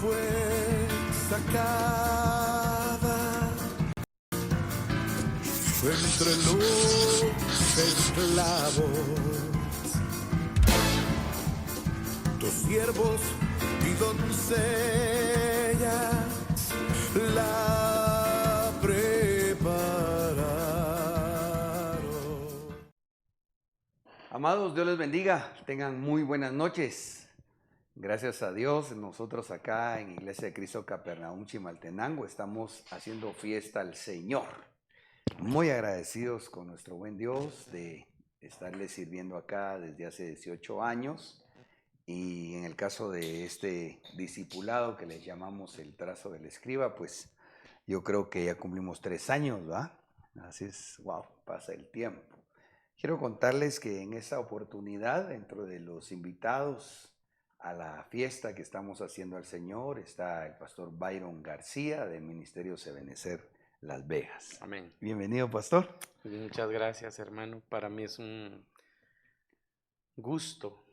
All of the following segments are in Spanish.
fue sacada entre los esclavos, tus siervos y doncellas la prepararon. Amados, Dios les bendiga, tengan muy buenas noches. Gracias a Dios, nosotros acá en Iglesia de Cristo Capernaum Chimaltenango estamos haciendo fiesta al Señor. Muy agradecidos con nuestro buen Dios de estarle sirviendo acá desde hace 18 años. Y en el caso de este discipulado que les llamamos el trazo del escriba, pues yo creo que ya cumplimos 3 años, ¿va? Así es, wow, pasa el tiempo. Quiero contarles que en esta oportunidad, dentro de los invitados a la fiesta que estamos haciendo al Señor, está el pastor Byron García del Ministerio Sebenecer Las Vegas. Amén. Bienvenido, pastor. Muchas gracias, hermano. Para mí es un gusto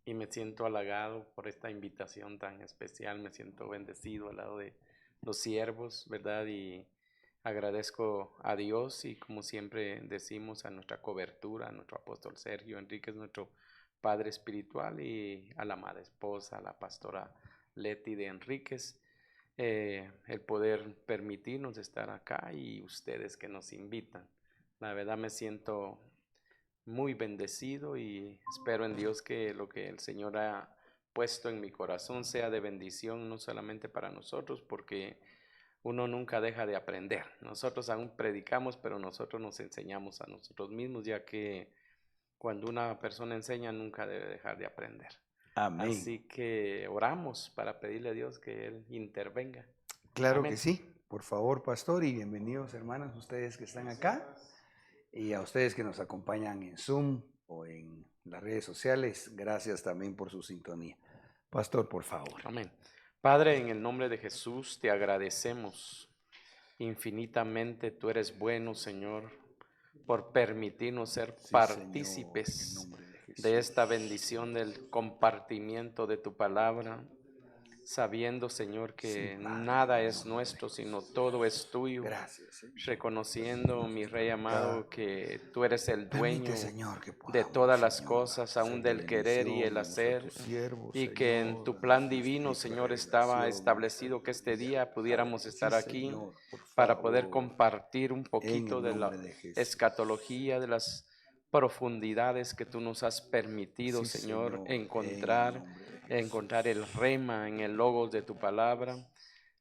y me siento halagado por esta invitación tan especial. Me siento bendecido al lado de los siervos, ¿verdad? Y agradezco a Dios y, como siempre decimos, a nuestra cobertura, a nuestro apóstol Sergio Enríquez, nuestro padre espiritual, y a la amada esposa, a la pastora Leti de Enríquez, el poder permitirnos estar acá y ustedes que nos invitan. La verdad me siento muy bendecido y espero en Dios que lo que el Señor ha puesto en mi corazón sea de bendición, no solamente para nosotros, porque uno nunca deja de aprender. Nosotros aún predicamos, pero nosotros nos enseñamos a nosotros mismos, ya que cuando una persona enseña nunca debe dejar de aprender. Amén. Así que oramos para pedirle a Dios que Él intervenga. Claro Amén. que sí. Por favor, pastor, y bienvenidos, hermanos, ustedes que están acá y a ustedes que nos acompañan en Zoom o en las redes sociales. Gracias también por su sintonía. Pastor, por favor. Amén. Padre, en el nombre de Jesús te agradecemos infinitamente. Tú eres bueno, Señor, por permitirnos ser Sí, partícipes Señor, en el nombre de Jesús. de esta bendición del compartimiento de tu palabra, sabiendo, Señor, que Sí, Padre, nada en el es nombre de nuestro, Jesús. sino todo es tuyo. Gracias, Señor. Reconociendo, mi Rey amado, que tú eres el dueño Permite, Señor, que de podamos, todas las Señor, cosas, aún ser de del querer y el bendición a hacer, tus siervos, y que en Señor, tu a plan nuestro divino, espíritu de Señor, estaba revelación, establecido que este día pudiéramos estar Sí, aquí Señor, por para poder favor, compartir un en poquito el de la nombre de Jesús. escatología, de las profundidades que tú nos has permitido, Sí, Señor, Señor, en el encontrar, nombre de Jesús. encontrar el rema en el logos de tu palabra,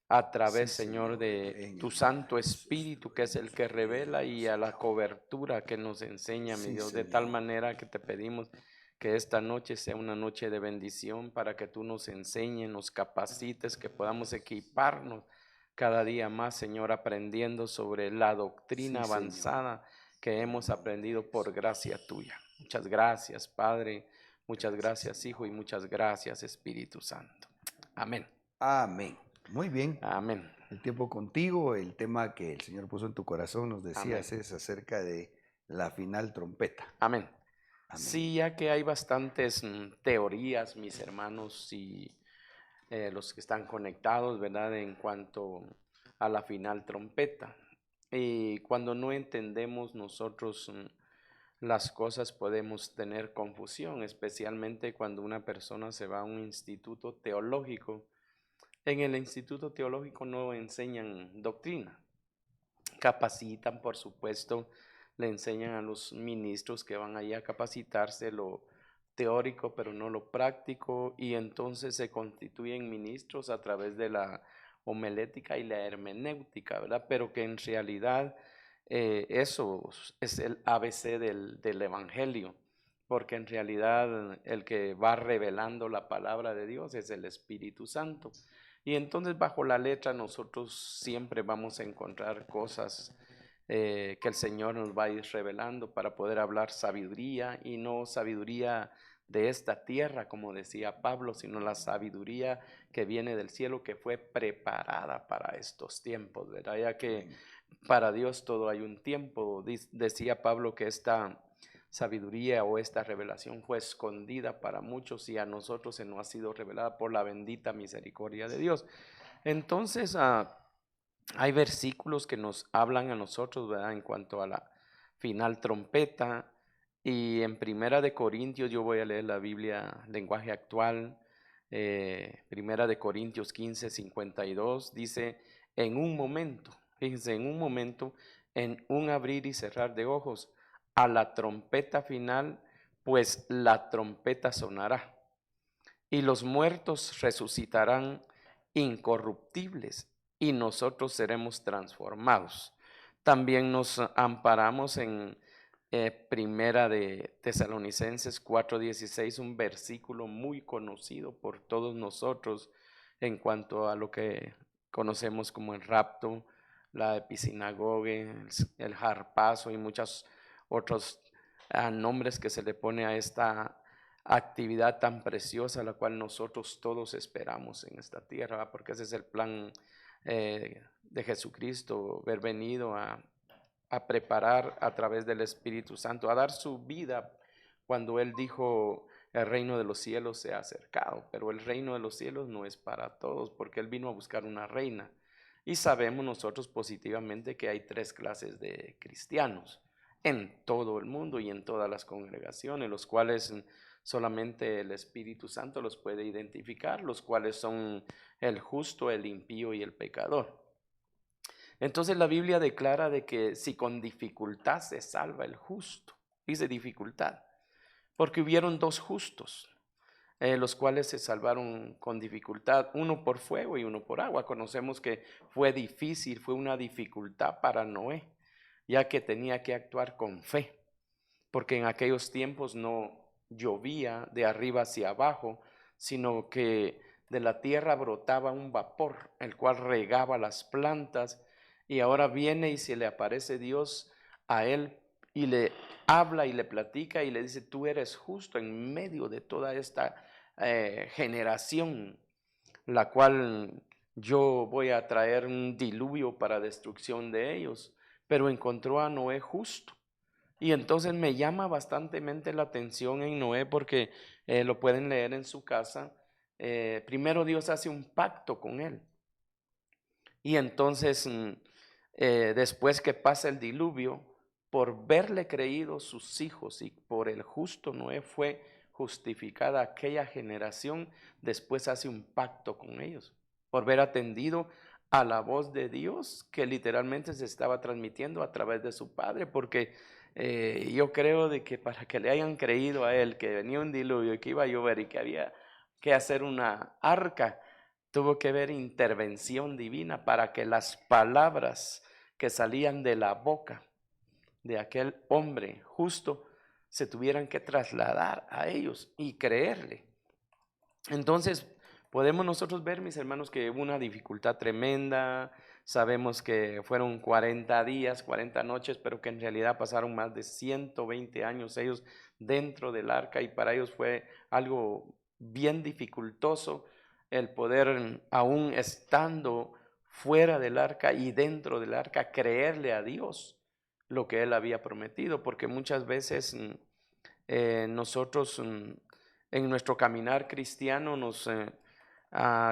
a través, Sí, Señor, Señor, de en tu el Santo nombre de Jesús. Espíritu, que es el que revela, y a la cobertura que nos enseña, mi Sí, Dios, de tal Señor. manera que te pedimos que esta noche sea una noche de bendición para que tú nos enseñes, nos capacites, que podamos equiparnos cada día más, Señor, aprendiendo sobre la doctrina Sí, avanzada que en el hemos nombre de aprendido por Jesús. gracia tuya. Muchas gracias, Padre, muchas Gracias, gracias, Hijo, y Señor. muchas gracias, Espíritu Santo. Amén. Amén. Muy bien. Amén. El tiempo contigo, el tema que el Señor puso en tu corazón, nos decías, Amén. es acerca de la final trompeta. Amén. Amén. Sí, ya que hay bastantes teorías, mis hermanos, y los que están conectados, ¿verdad? En cuanto a la final trompeta. Y cuando no entendemos nosotros las cosas, podemos tener confusión, especialmente cuando una persona se va a un instituto teológico. En el instituto teológico no enseñan doctrina, capacitan, por supuesto, le enseñan a los ministros que van allá a capacitarse lo teórico, pero no lo práctico, y entonces se constituyen ministros a través de la homilética y la hermenéutica, ¿verdad? Pero que en realidad eso es el ABC del Evangelio, porque en realidad el que va revelando la palabra de Dios es el Espíritu Santo. Y entonces bajo la letra nosotros siempre vamos a encontrar cosas que el Señor nos va a ir revelando para poder hablar sabiduría, y no sabiduría de esta tierra, como decía Pablo, sino la sabiduría que viene del cielo, que fue preparada para estos tiempos, ¿verdad? Ya que para Dios todo hay un tiempo. Decía Pablo que esta sabiduría o esta revelación fue escondida para muchos y a nosotros se nos ha sido revelada por la bendita misericordia de Dios. Entonces, hay versículos que nos hablan a nosotros, ¿verdad? En cuanto a la final trompeta. Y en Primera de Corintios, yo voy a leer la Biblia lenguaje actual. Primera de Corintios 15:52 dice, en un momento, fíjense, en un momento, en un abrir y cerrar de ojos, a la trompeta final, pues la trompeta sonará y los muertos resucitarán incorruptibles y nosotros seremos transformados. También nos amparamos en Primera de Tesalonicenses 4:16, un versículo muy conocido por todos nosotros en cuanto a lo que conocemos como el rapto, la episinagoge, el harpazo y muchos otros nombres que se le pone a esta actividad tan preciosa, la cual nosotros todos esperamos en esta tierra, porque ese es el plan de Jesucristo, haber venido a preparar a través del Espíritu Santo, a dar su vida cuando Él dijo, el reino de los cielos se ha acercado, pero el reino de los cielos no es para todos, porque Él vino a buscar una reina. Y sabemos nosotros positivamente que hay 3 clases de cristianos en todo el mundo y en todas las congregaciones, los cuales solamente el Espíritu Santo los puede identificar, los cuales son el justo, el impío y el pecador. Entonces la Biblia declara de que si con dificultad se salva el justo, dice dificultad, porque hubieron 2 justos, los cuales se salvaron con dificultad, uno por fuego y uno por agua. Conocemos que fue difícil, fue una dificultad para Noé, ya que tenía que actuar con fe, porque en aquellos tiempos no llovía de arriba hacia abajo, sino que de la tierra brotaba un vapor, el cual regaba las plantas, y ahora viene y se le aparece Dios a él y le habla y le platica y le dice, tú eres justo en medio de toda esta generación, la cual yo voy a traer un diluvio para destrucción de ellos, pero encontró a Noé justo. Y entonces me llama bastantemente la atención en Noé porque lo pueden leer en su casa. Primero Dios hace un pacto con él. Y entonces después que pasa el diluvio, por verle creído sus hijos y por el justo Noé fue justificada aquella generación, después hace un pacto con ellos, por ver atendido a la voz de Dios que literalmente se estaba transmitiendo a través de su padre, porque yo creo de que para que le hayan creído a él que venía un diluvio y que iba a llover y que había que hacer una arca, tuvo que haber intervención divina para que las palabras que salían de la boca de aquel hombre justo se tuvieran que trasladar a ellos y creerle. Entonces, podemos nosotros ver, mis hermanos, que hubo una dificultad tremenda. Sabemos que fueron 40 días, 40 noches, pero que en realidad pasaron más de 120 años ellos dentro del arca y para ellos fue algo bien dificultoso el poder, aún estando fuera del arca y dentro del arca, creerle a Dios lo que Él había prometido, porque muchas veces nosotros en nuestro caminar cristiano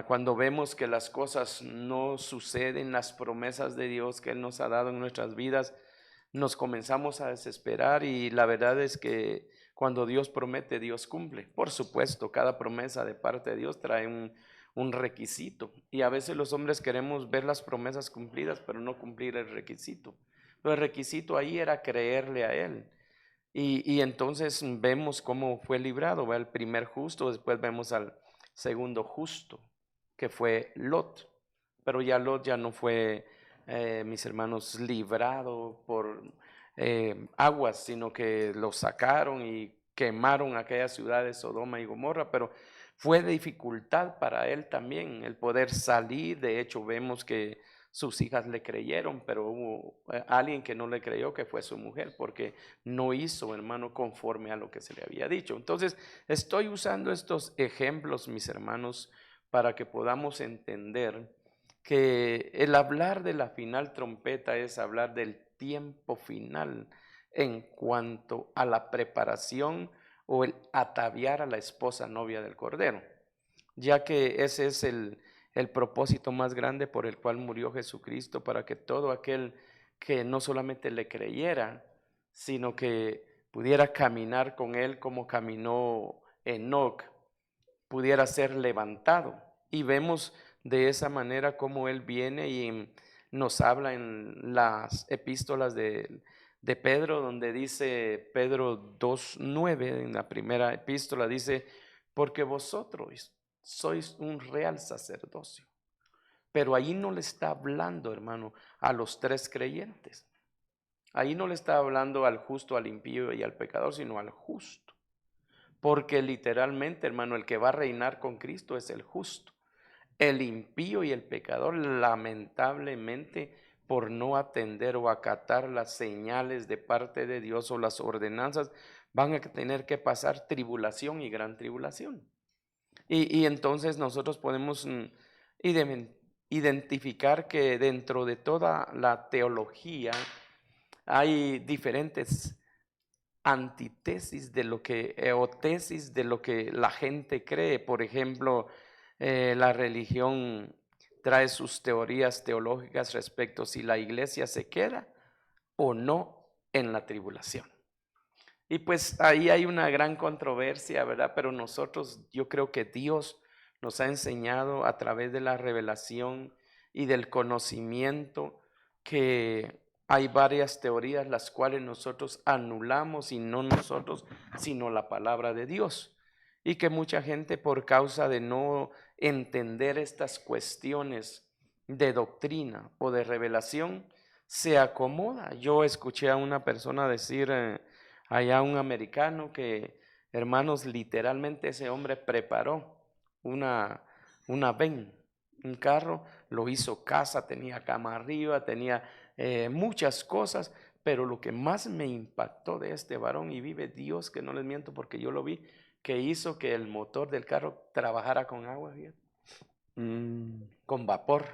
cuando vemos que las cosas no suceden, las promesas de Dios que Él nos ha dado en nuestras vidas, nos comenzamos a desesperar y la verdad es que cuando Dios promete, Dios cumple. Por supuesto, cada promesa de parte de Dios trae un requisito y a veces los hombres queremos ver las promesas cumplidas, pero no cumplir el requisito. Pero el requisito ahí era creerle a Él. Y entonces vemos cómo fue librado, ¿va? El primer justo, después vemos al segundo justo, que fue Lot. Pero ya Lot ya no fue, mis hermanos, librado por aguas, sino que lo sacaron y quemaron aquellas ciudades, Sodoma y Gomorra, pero fue dificultad para él también el poder salir. De hecho, vemos que sus hijas le creyeron, pero hubo alguien que no le creyó, que fue su mujer, porque no hizo, hermano, conforme a lo que se le había dicho. Entonces, estoy usando estos ejemplos, mis hermanos, para que podamos entender que el hablar de la final trompeta es hablar del tiempo final, en cuanto a la preparación o el ataviar a la esposa novia del Cordero, ya que ese es el propósito más grande por el cual murió Jesucristo, para que todo aquel que no solamente le creyera, sino que pudiera caminar con él como caminó Enoc, pudiera ser levantado. Y vemos de esa manera cómo él viene y nos habla en las epístolas de Pedro, donde dice Pedro 2:9, en la primera epístola dice, porque vosotros sois un real sacerdocio. Pero ahí no le está hablando, hermano, a los tres creyentes. Ahí no le está hablando al justo, al impío y al pecador, sino al justo. Porque literalmente, hermano, el que va a reinar con Cristo es el justo. El impío y el pecador, lamentablemente, por no atender o acatar las señales de parte de Dios o las ordenanzas, van a tener que pasar tribulación y gran tribulación. Y entonces nosotros podemos identificar que dentro de toda la teología hay diferentes antitesis de lo que, o tesis de lo que la gente cree. Por ejemplo, la religión trae sus teorías teológicas respecto a si la iglesia se queda o no en la tribulación. Y pues ahí hay una gran controversia, ¿verdad? Pero nosotros, yo creo que Dios nos ha enseñado a través de la revelación y del conocimiento que hay varias teorías las cuales nosotros anulamos, y no nosotros, sino la palabra de Dios. Y que mucha gente, por causa de no entender estas cuestiones de doctrina o de revelación, se acomoda. Yo escuché a una persona decir, allá un americano, que, hermanos, literalmente ese hombre preparó una van, un carro, lo hizo casa, tenía cama arriba, tenía muchas cosas, pero lo que más me impactó de este varón, y vive Dios que no les miento porque yo lo vi, que hizo que el motor del carro trabajara con agua, con vapor,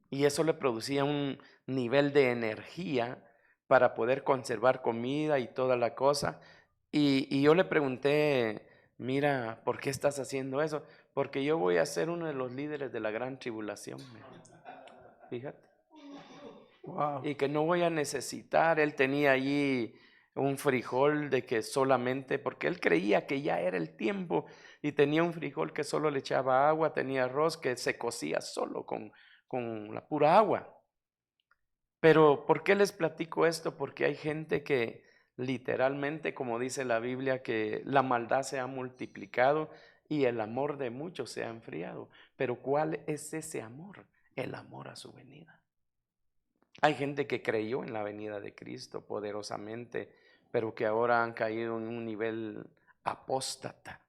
y eso le producía un nivel de energía para poder conservar comida y toda la cosa. Y yo le pregunté, mira, ¿por qué estás haciendo eso? Porque yo voy a ser uno de los líderes de la gran tribulación, fíjate. Wow. Y que no voy a necesitar. Él tenía allí un frijol de que solamente, porque él creía que ya era el tiempo, y tenía un frijol que solo le echaba agua, tenía arroz que se cocía solo con la pura agua. Pero ¿por qué les platico esto? Porque hay gente que literalmente, como dice la Biblia, que la maldad se ha multiplicado y el amor de muchos se ha enfriado. Pero ¿cuál es ese amor? El amor a su venida. Hay gente que creyó en la venida de Cristo poderosamente, pero que ahora han caído en un nivel apóstata,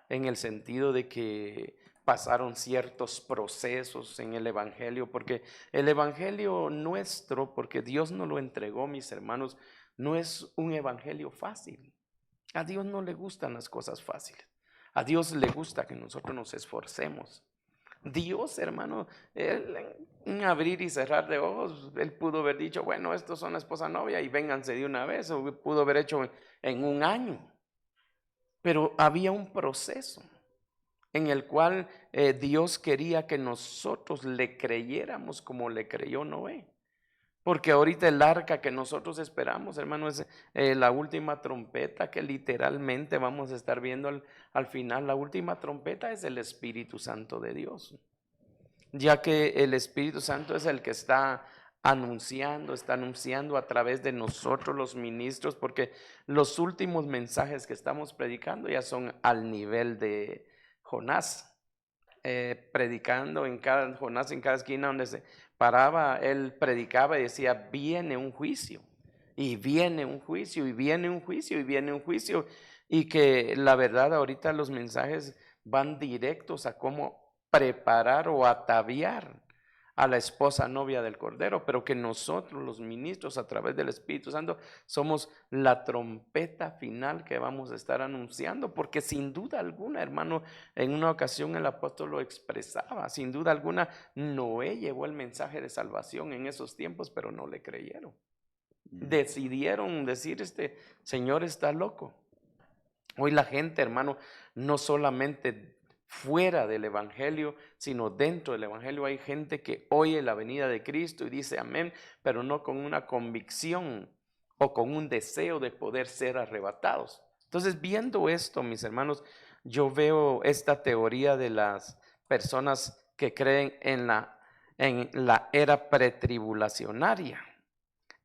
en el sentido de que pasaron ciertos procesos en el Evangelio, porque el Evangelio nuestro, porque Dios nos lo entregó, mis hermanos, no es un Evangelio fácil. A Dios no le gustan las cosas fáciles. A Dios le gusta que nosotros nos esforcemos. Dios, hermano, él, en un abrir y cerrar de ojos, él pudo haber dicho, bueno, estos son la esposa novia y vénganse de una vez, o pudo haber hecho en un año. Pero había un proceso en el cual Dios quería que nosotros le creyéramos como le creyó Noé. Porque ahorita el arca que nosotros esperamos, hermano, es la última trompeta que literalmente vamos a estar viendo al final. La última trompeta es el Espíritu Santo de Dios, ya que el Espíritu Santo es el que está anunciando a través de nosotros los ministros, porque los últimos mensajes que estamos predicando ya son al nivel de Jonás. Predicando en cada Jonás, en cada esquina donde se paraba, él predicaba y decía, viene un juicio, y viene un juicio, y viene un juicio, y viene un juicio, y que la verdad ahorita los mensajes van directos a cómo preparar o ataviar a la esposa novia del Cordero, pero que nosotros los ministros a través del Espíritu Santo somos la trompeta final que vamos a estar anunciando, porque sin duda alguna, hermano, en una ocasión el apóstol lo expresaba, sin duda alguna Noé llevó el mensaje de salvación en esos tiempos, pero no le creyeron. Decidieron decir, este señor está loco. Hoy la gente, hermano, no solamente fuera del evangelio, sino dentro del evangelio hay gente que oye la venida de Cristo y dice amén, pero no con una convicción o con un deseo de poder ser arrebatados. Entonces, viendo esto, mis hermanos, yo veo esta teoría de las personas que creen en la era pretribulacionaria.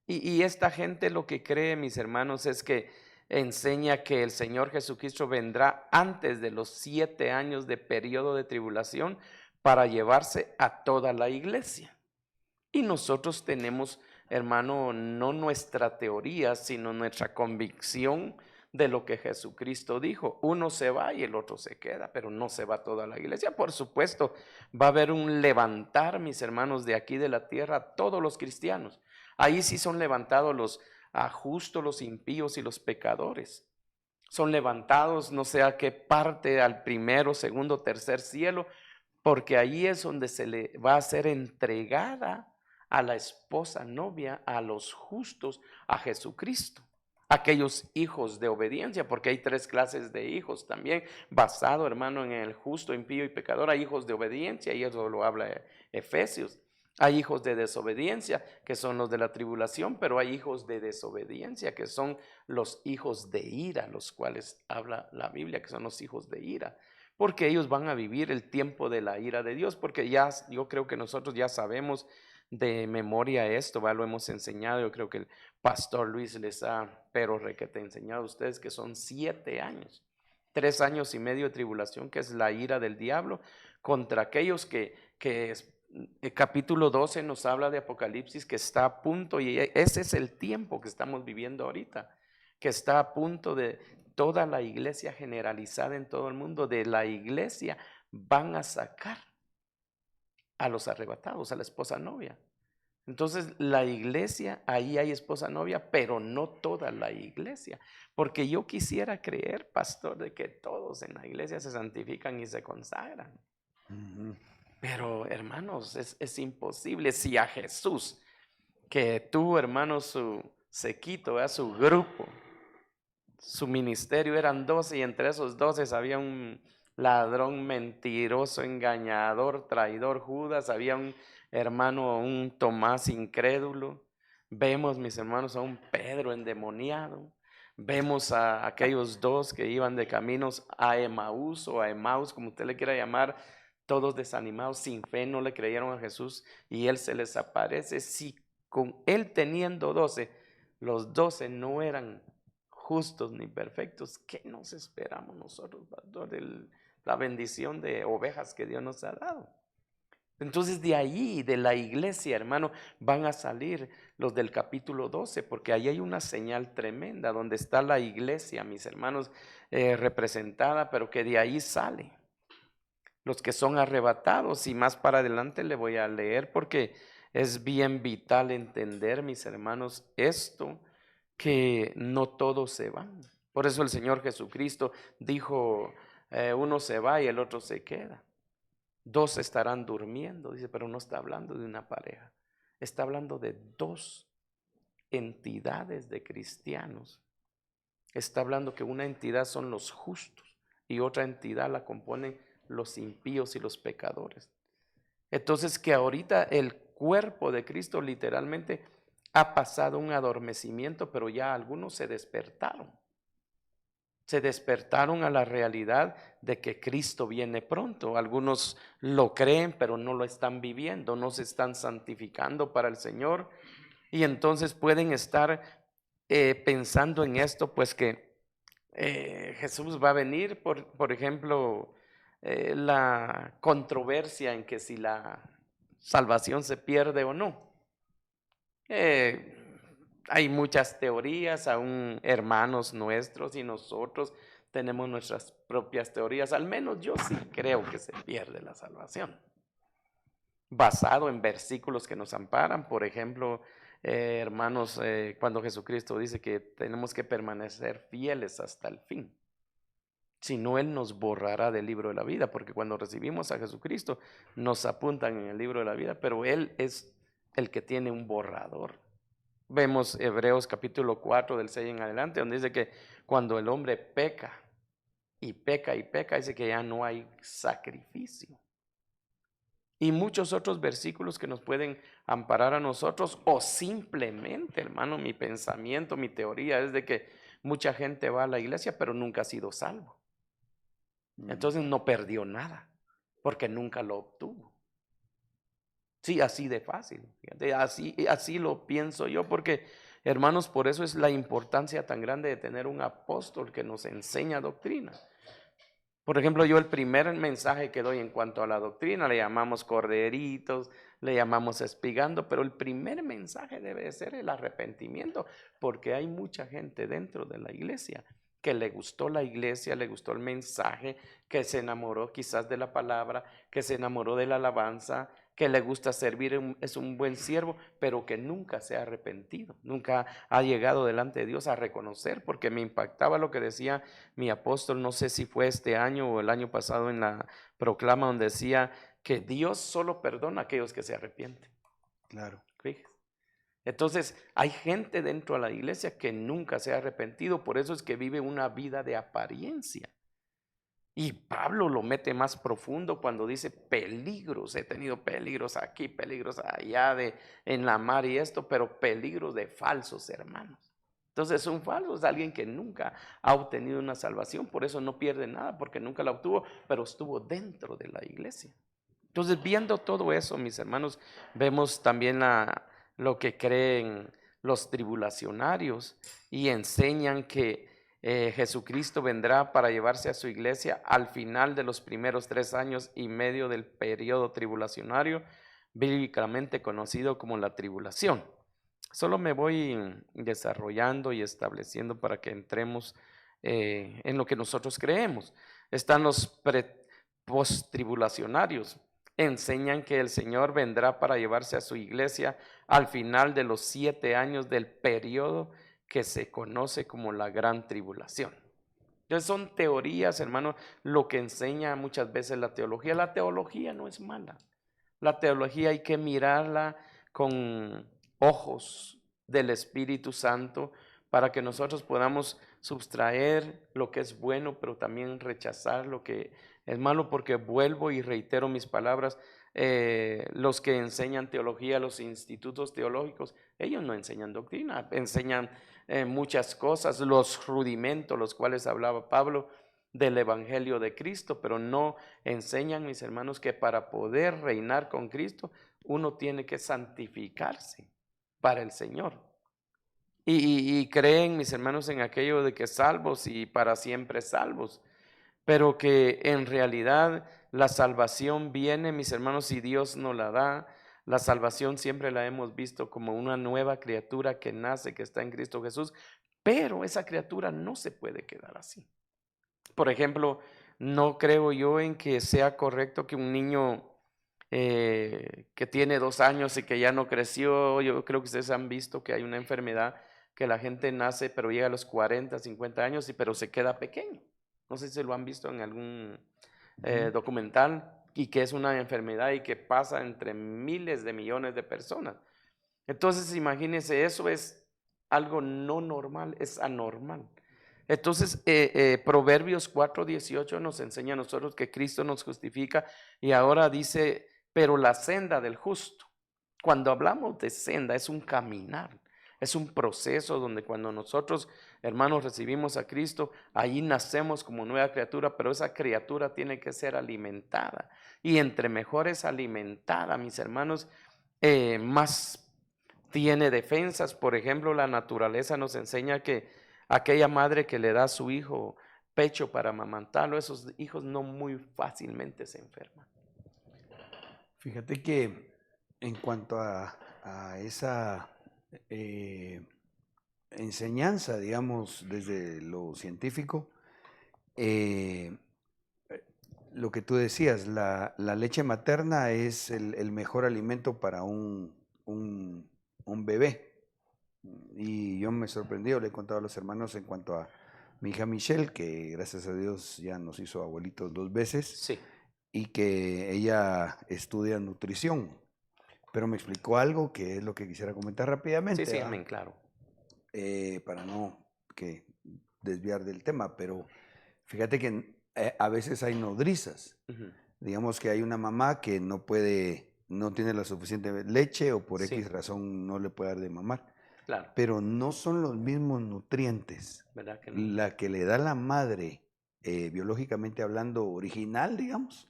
Y esta gente lo que cree, mis hermanos, es que enseña que el Señor Jesucristo vendrá antes de los 7 años de periodo de tribulación para llevarse a toda la iglesia. Y nosotros tenemos, hermano, no nuestra teoría, sino nuestra convicción de lo que Jesucristo dijo. Uno se va y el otro se queda, pero no se va toda la iglesia. Por supuesto, va a haber un levantar, mis hermanos, de aquí de la tierra, todos los cristianos. Ahí sí son levantados los justos, los impíos y los pecadores. Son levantados no sé a qué parte, al primero, segundo, tercer cielo, porque ahí es donde se le va a ser entregada a la esposa novia, a los justos, a Jesucristo. Aquellos hijos de obediencia, porque hay 3 clases de hijos también, basado, hermano, en el justo, impío y pecador. Hay hijos de obediencia, y eso lo habla Efesios. Hay hijos de desobediencia, que son los de la tribulación, pero hay hijos de desobediencia, que son los hijos de ira, los cuales habla la Biblia, que son los hijos de ira, porque ellos van a vivir el tiempo de la ira de Dios, porque ya yo creo que nosotros ya sabemos de memoria esto, ¿va? Lo hemos enseñado. Yo creo que el pastor Luis les ha, pero requete enseñado a ustedes que son 7 años, 3 años y medio de tribulación, que es la ira del diablo contra aquellos que el capítulo 12 nos habla de Apocalipsis, que está a punto, y ese es el tiempo que estamos viviendo ahorita, que está a punto de toda la iglesia generalizada en todo el mundo. De la iglesia van a sacar a los arrebatados, a la esposa novia. Entonces la iglesia, ahí hay esposa novia, pero no toda la iglesia, porque yo quisiera creer, pastor, de que todos en la iglesia se santifican y se consagran. Pero hermanos, es imposible. Si a Jesús, que tú, hermano, su séquito, su grupo, su ministerio eran 12, y entre esos 12 había un ladrón, mentiroso, engañador, traidor, Judas, había un hermano, un Tomás incrédulo. Vemos, mis hermanos, a un Pedro endemoniado. Vemos a aquellos 2 que iban de caminos a Emaús o a Emaús, como usted le quiera llamar, todos desanimados, sin fe, no le creyeron a Jesús, y Él se les aparece. Si con Él teniendo 12, los 12 no eran justos ni perfectos, ¿qué nos esperamos nosotros, pastor? La bendición de ovejas que Dios nos ha dado. Entonces de ahí, de la iglesia, hermano, van a salir los del capítulo 12, porque ahí hay una señal tremenda, donde está la iglesia, mis hermanos, representada, pero que de ahí sale los que son arrebatados. Y más para adelante le voy a leer, porque es bien vital entender, mis hermanos, esto, que no todos se van. Por eso el Señor Jesucristo dijo, uno se va y el otro se queda. 2 estarán durmiendo, dice, pero no está hablando de una pareja. Está hablando de 2 entidades de cristianos. Está hablando que una entidad son los justos y otra entidad la componen los impíos y los pecadores. Entonces, que ahorita el cuerpo de Cristo literalmente ha pasado un adormecimiento, pero ya algunos se despertaron. Se despertaron a la realidad de que Cristo viene pronto. Algunos lo creen, pero no lo están viviendo, no se están santificando para el Señor. Y entonces pueden estar pensando en esto, pues que Jesús va a venir, por ejemplo, la controversia en que si la salvación se pierde o no. Hay muchas teorías, aún hermanos nuestros y nosotros tenemos nuestras propias teorías. Al menos yo sí creo que se pierde la salvación, basado en versículos que nos amparan. Por ejemplo, hermanos, cuando Jesucristo dice que tenemos que permanecer fieles hasta el fin, si no, Él nos borrará del libro de la vida, porque cuando recibimos a Jesucristo nos apuntan en el libro de la vida, pero Él es el que tiene un borrador. Vemos Hebreos capítulo 4 del 6 en adelante, donde dice que cuando el hombre peca y peca y peca, dice que ya no hay sacrificio. Y muchos otros versículos que nos pueden amparar a nosotros, o simplemente, hermano, mi pensamiento, mi teoría es de que mucha gente va a la iglesia pero nunca ha sido salvo. Entonces no perdió nada porque nunca lo obtuvo. Sí, así de fácil. Fíjate, así lo pienso yo, porque hermanos, por eso es la importancia tan grande de tener un apóstol que nos enseña doctrina. Por ejemplo, yo el primer mensaje que doy en cuanto a la doctrina le llamamos corderitos, le llamamos espigando, pero el primer mensaje debe ser el arrepentimiento, porque hay mucha gente dentro de la iglesia que le gustó la iglesia, le gustó el mensaje, que se enamoró quizás de la palabra, que se enamoró de la alabanza, que le gusta servir, es un buen siervo, pero que nunca se ha arrepentido, nunca ha llegado delante de Dios a reconocer, porque me impactaba lo que decía mi apóstol, no sé si fue este año o el año pasado en la proclama, donde decía que Dios solo perdona a aquellos que se arrepienten. Claro. Fíjese. Entonces, hay gente dentro de la iglesia que nunca se ha arrepentido, por eso es que vive una vida de apariencia. Y Pablo lo mete más profundo cuando dice peligros, he tenido peligros aquí, peligros allá en la mar y esto, pero peligros de falsos hermanos. Entonces un falso es alguien que nunca ha obtenido una salvación, por eso no pierde nada, porque nunca la obtuvo, pero estuvo dentro de la iglesia. Entonces, viendo todo eso, mis hermanos, vemos también lo que creen los tribulacionarios y enseñan que Jesucristo vendrá para llevarse a su iglesia al final de los primeros 3 años y medio del periodo tribulacionario, bíblicamente conocido como la tribulación. Solo me voy desarrollando y estableciendo para que entremos en lo que nosotros creemos. Están los post-tribulacionarios. Enseñan que el Señor vendrá para llevarse a su iglesia al final de los 7 años del periodo que se conoce como la gran tribulación. Entonces son teorías, hermano, lo que enseña muchas veces la teología. La teología no es mala. La teología hay que mirarla con ojos del Espíritu Santo para que nosotros podamos sustraer lo que es bueno, pero también rechazar lo que es malo, porque vuelvo y reitero mis palabras, los que enseñan teología, los institutos teológicos, ellos no enseñan doctrina, enseñan muchas cosas, los rudimentos, los cuales hablaba Pablo del Evangelio de Cristo, pero no enseñan, mis hermanos, que para poder reinar con Cristo, uno tiene que santificarse para el Señor. Y creen, mis hermanos, en aquello de que salvos y para siempre salvos, pero que en realidad la salvación viene, mis hermanos, si Dios nos la da. La salvación siempre la hemos visto como una nueva criatura que nace, que está en Cristo Jesús, pero esa criatura no se puede quedar así. Por ejemplo, no creo yo en que sea correcto que un niño que tiene 2 años y que ya no creció, yo creo que ustedes han visto que hay una enfermedad que la gente nace pero llega a los 40, 50 años pero se queda pequeño. No sé si lo han visto en algún documental, y que es una enfermedad y que pasa entre miles de millones de personas. Entonces imagínense, eso es algo no normal, es anormal. Entonces, Proverbios 4:18 nos enseña a nosotros que Cristo nos justifica, y ahora dice, pero la senda del justo. Cuando hablamos de senda, es un caminar, es un proceso donde cuando nosotros, hermanos, recibimos a Cristo, ahí nacemos como nueva criatura, pero esa criatura tiene que ser alimentada. Y entre mejor es alimentada, mis hermanos, más tiene defensas. Por ejemplo, la naturaleza nos enseña que aquella madre que le da a su hijo pecho para amamantarlo, esos hijos no muy fácilmente se enferman. Fíjate que en cuanto a esa enseñanza, digamos, desde lo científico, lo que tú decías, la leche materna es el mejor alimento para un bebé. Y yo me he sorprendido, le he contado a los hermanos en cuanto a mi hija Michelle, que gracias a Dios ya nos hizo abuelitos 2 veces, Sí. y que ella estudia nutrición. pero me explicó algo que es lo que quisiera comentar rápidamente, Sí, sí, ¿verdad? amén, claro. Para no que desviar del tema, pero fíjate que a veces hay nodrizas. Ujú. Digamos que hay una mamá que no puede, no tiene la suficiente leche o por Sí. X razón no le puede dar de mamar, Claro, pero no son los mismos nutrientes ¿verdad que no? la que le da la madre, biológicamente hablando, original, digamos,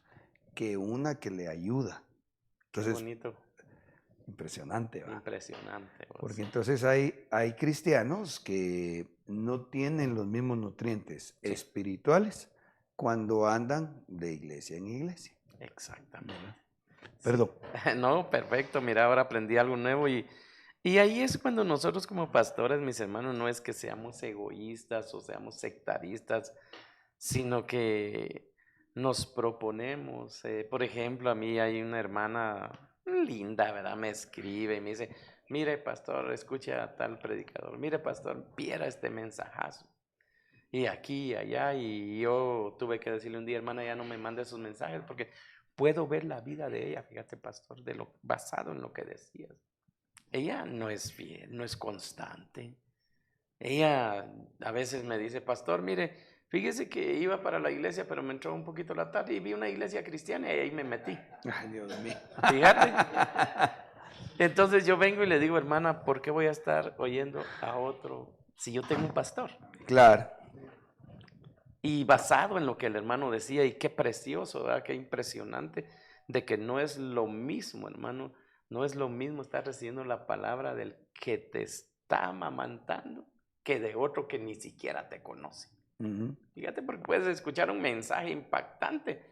que una que le ayuda. Qué Entonces, bonito, impresionante, ¿va? impresionante. Vos. Porque entonces hay cristianos que no tienen los mismos nutrientes Sí. espirituales cuando andan de iglesia en iglesia. Exactamente. Perdón. No, perfecto. Mira, ahora aprendí algo nuevo y ahí es cuando nosotros como pastores, mis hermanos, no es que seamos egoístas o seamos sectaristas, sino que nos proponemos. Por ejemplo, a mí hay una hermana linda, ¿verdad? Me escribe y me dice, mire, pastor, escucha a tal predicador. Mire, pastor, viera este mensajazo. Y aquí y allá, y yo tuve que decirle un día, hermana, ya no me mande esos mensajes porque puedo ver la vida de ella, fíjate, pastor, basado en lo que decías. Ella no es fiel, no es constante. Ella a veces me dice, pastor, mire, fíjese que iba para la iglesia, pero me entró un poquito la tarde y vi una iglesia cristiana y ahí me metí. Ay, Dios mío. Fíjate. Entonces yo vengo y le digo, hermana, ¿por qué voy a estar oyendo a otro si yo tengo un pastor? Claro. Y basado en lo que el hermano decía, y qué precioso, ¿verdad? Qué impresionante, de que no es lo mismo, hermano, no es lo mismo estar recibiendo la palabra del que te está amamantando que de otro que ni siquiera te conoce. Ujú. Fíjate, porque puedes escuchar un mensaje impactante,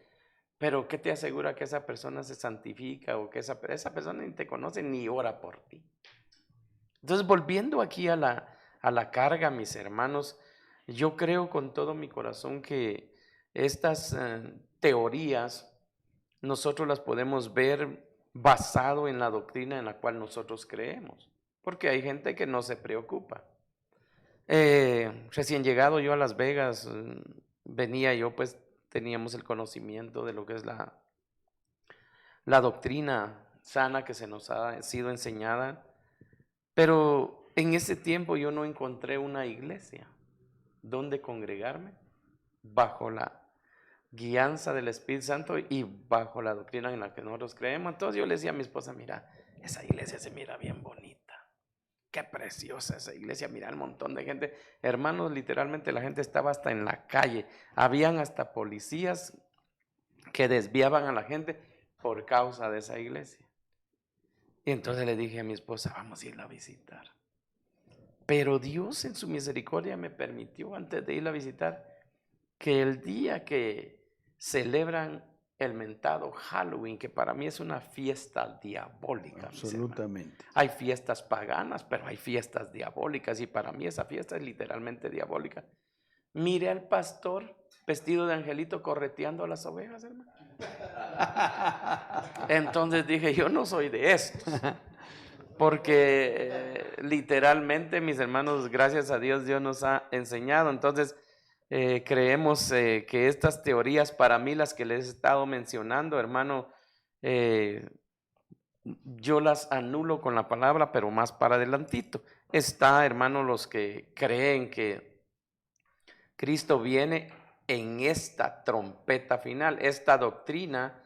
pero ¿qué te asegura que esa persona se santifica o que esa persona ni te conoce ni ora por ti? Entonces, volviendo aquí a la carga, mis hermanos, yo creo con todo mi corazón que estas teorías nosotros las podemos ver basado en la doctrina en la cual nosotros creemos, porque hay gente que no se preocupa. Recién llegado yo a Las Vegas, venía yo, pues teníamos el conocimiento de lo que es la doctrina sana que se nos ha sido enseñada, pero en ese tiempo yo no encontré una iglesia donde congregarme bajo la guianza del Espíritu Santo y bajo la doctrina en la que nosotros creemos. Entonces yo le decía a mi esposa, mira, esa iglesia se mira bien bonita. Qué preciosa esa iglesia, mira el montón de gente. Hermanos, literalmente la gente estaba hasta en la calle. Habían hasta policías que desviaban a la gente por causa de esa iglesia. Y entonces le dije a mi esposa, vamos a irla a visitar. Pero Dios en su misericordia me permitió, antes de irla a visitar, que el día que celebran el mentado Halloween, que para mí es una fiesta diabólica, mis hermanos. Absolutamente. Hay fiestas paganas, pero hay fiestas diabólicas y para mí esa fiesta es literalmente diabólica. Miré al pastor vestido de angelito correteando a las ovejas, hermano. Entonces dije, yo no soy de estos. Porque literalmente, mis hermanos, gracias a Dios, Dios nos ha enseñado. Entonces, creemos que estas teorías, para mí, las que les he estado mencionando, hermano, yo las anulo con la palabra, pero más para adelantito. Está, hermano, los que creen que Cristo viene en esta trompeta final. Esta doctrina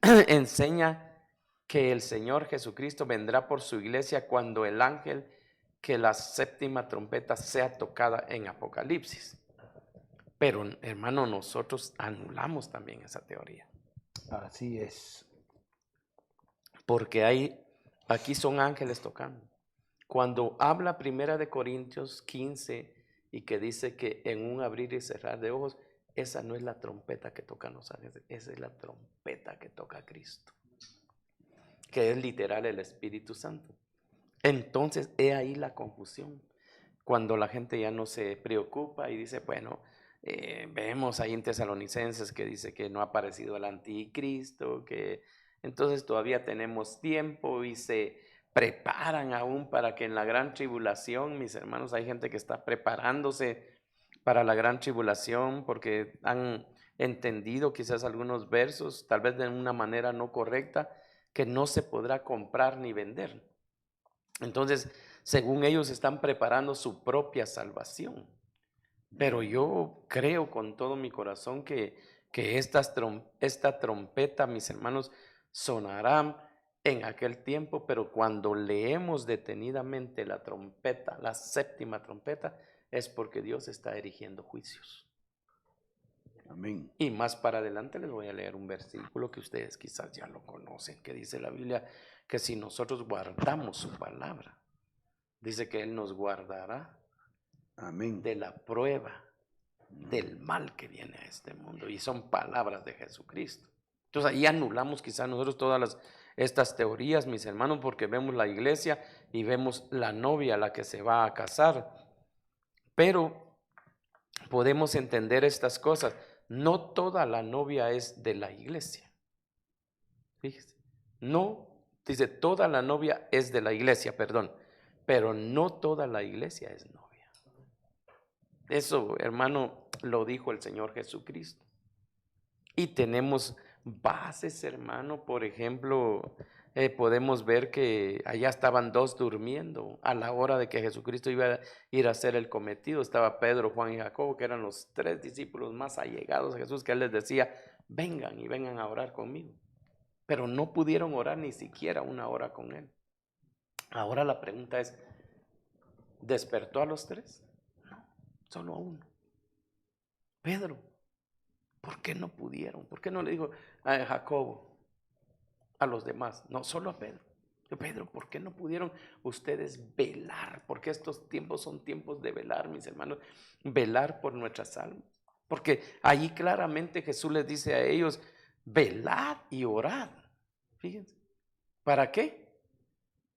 enseña que el Señor Jesucristo vendrá por su iglesia cuando el ángel que la séptima trompeta sea tocada en Apocalipsis. Pero, hermano, nosotros anulamos también esa teoría. Así es. Porque aquí son ángeles tocando. Cuando habla Primera de Corintios 15 y que dice que en un abrir y cerrar de ojos, esa no es la trompeta que tocan los ángeles, esa es la trompeta que toca Cristo, que es literal el Espíritu Santo. Entonces, he ahí la confusión. Cuando la gente ya no se preocupa y dice, bueno, vemos ahí en Tesalonicenses que dice que no ha aparecido el anticristo, que entonces todavía tenemos tiempo y se preparan aún para que en la gran tribulación, mis hermanos, hay gente que está preparándose para la gran tribulación porque han entendido quizás algunos versos, tal vez de una manera no correcta, que no se podrá comprar ni vender. Entonces, según ellos están preparando su propia salvación. Pero yo creo con todo mi corazón que esta trompeta, mis hermanos, sonará en aquel tiempo, pero cuando leemos detenidamente la trompeta, la séptima trompeta, es porque Dios está erigiendo juicios. Amén. Y más para adelante les voy a leer un versículo que ustedes quizás ya lo conocen, que dice la Biblia que si nosotros guardamos su palabra, dice que Él nos guardará Amén. de la prueba del mal que viene a este mundo. Y son palabras de Jesucristo. Entonces ahí anulamos quizás nosotros todas estas teorías, mis hermanos, porque vemos la iglesia y vemos la novia, la que se va a casar. Pero podemos entender estas cosas. No toda la novia es de la iglesia. Fíjese. No, dice, toda la novia es de la iglesia, perdón. Pero no toda la iglesia es novia. Eso, hermano, lo dijo el Señor Jesucristo. Y tenemos bases, hermano. Por ejemplo, podemos ver que allá estaban dos durmiendo a la hora de que Jesucristo iba a ir a hacer el cometido. Estaba Pedro, Juan y Jacobo, que eran los tres discípulos más allegados a Jesús, que Él les decía, vengan y vengan a orar conmigo. Pero no pudieron orar ni siquiera una hora con Él. Ahora la pregunta es, ¿despertó a los tres? No, solo a uno. Pedro. ¿Por qué no pudieron? ¿Por qué no le dijo a Jacobo, a los demás? No, solo a Pedro. Pedro, ¿por qué no pudieron ustedes velar? Porque estos tiempos son tiempos de velar, mis hermanos. Velar por nuestras almas. Porque allí claramente Jesús les dice a ellos, velad y orad. Fíjense. ¿Para qué?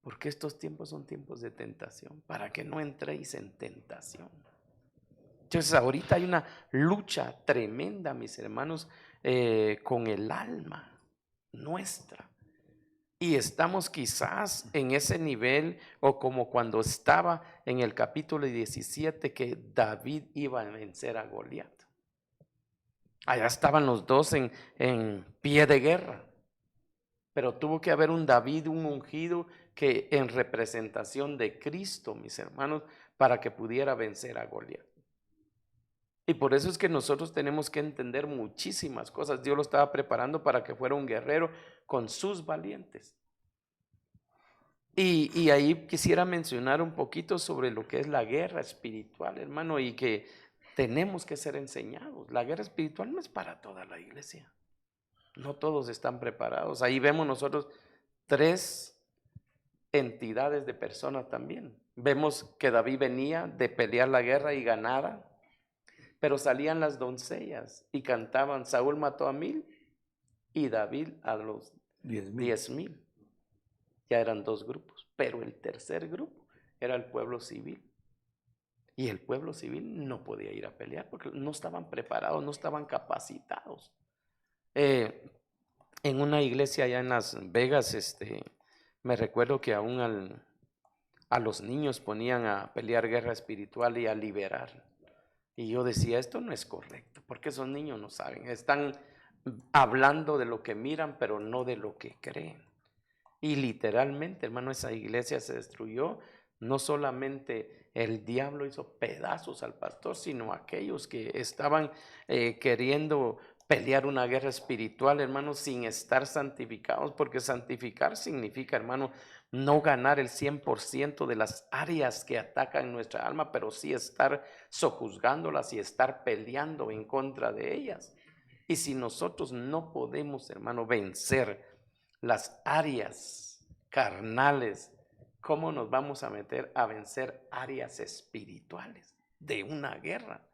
Porque estos tiempos son tiempos de tentación. Para que no entréis en tentación. Entonces ahorita hay una lucha tremenda, mis hermanos, con el alma nuestra. Y estamos quizás en ese nivel o como cuando estaba en el capítulo 17 que David iba a vencer a Goliat. Allá estaban los dos en pie de guerra. Pero tuvo que haber un David, un ungido que en representación de Cristo, mis hermanos, para que pudiera vencer a Goliat. Y por eso es que nosotros tenemos que entender muchísimas cosas. Dios lo estaba preparando para que fuera un guerrero con sus valientes. Y ahí quisiera mencionar un poquito sobre lo que es la guerra espiritual, hermano, y que tenemos que ser enseñados. La guerra espiritual no es para toda la iglesia. No todos están preparados. Ahí vemos nosotros tres entidades de personas también. Vemos que David venía de pelear la guerra y ganara. Pero salían las doncellas y cantaban, Saúl mató a 1000 y David a los 10,000. Ya eran dos grupos, pero el tercer grupo era el pueblo civil. Y el pueblo civil no podía ir a pelear porque no estaban preparados, no estaban capacitados. En una iglesia allá en Las Vegas, me recuerdo que aún a los niños ponían a pelear guerra espiritual y a liberar. Y yo decía, esto no es correcto, porque esos niños no saben, están hablando de lo que miran, pero no de lo que creen. Y literalmente, hermano, esa iglesia se destruyó. No solamente el diablo hizo pedazos al pastor, sino aquellos que estaban queriendo pelear una guerra espiritual, hermano, sin estar santificados, porque santificar significa, hermano, no ganar el 100% de las áreas que atacan nuestra alma, pero sí estar sojuzgándolas y estar peleando en contra de ellas. Y si nosotros no podemos, hermano, vencer las áreas carnales, ¿cómo nos vamos a meter a vencer áreas espirituales de una guerra?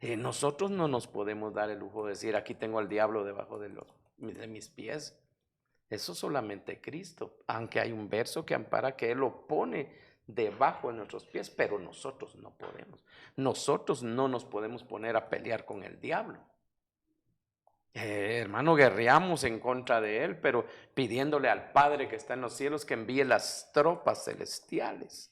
Nosotros no nos podemos dar el lujo de decir, aquí tengo al diablo debajo de mis pies. Eso solamente Cristo, aunque hay un verso que ampara que Él lo pone debajo de nuestros pies, pero nosotros no podemos. Nosotros no nos podemos poner a pelear con el diablo. Hermano, guerreamos en contra de Él, pero pidiéndole al Padre que está en los cielos que envíe las tropas celestiales,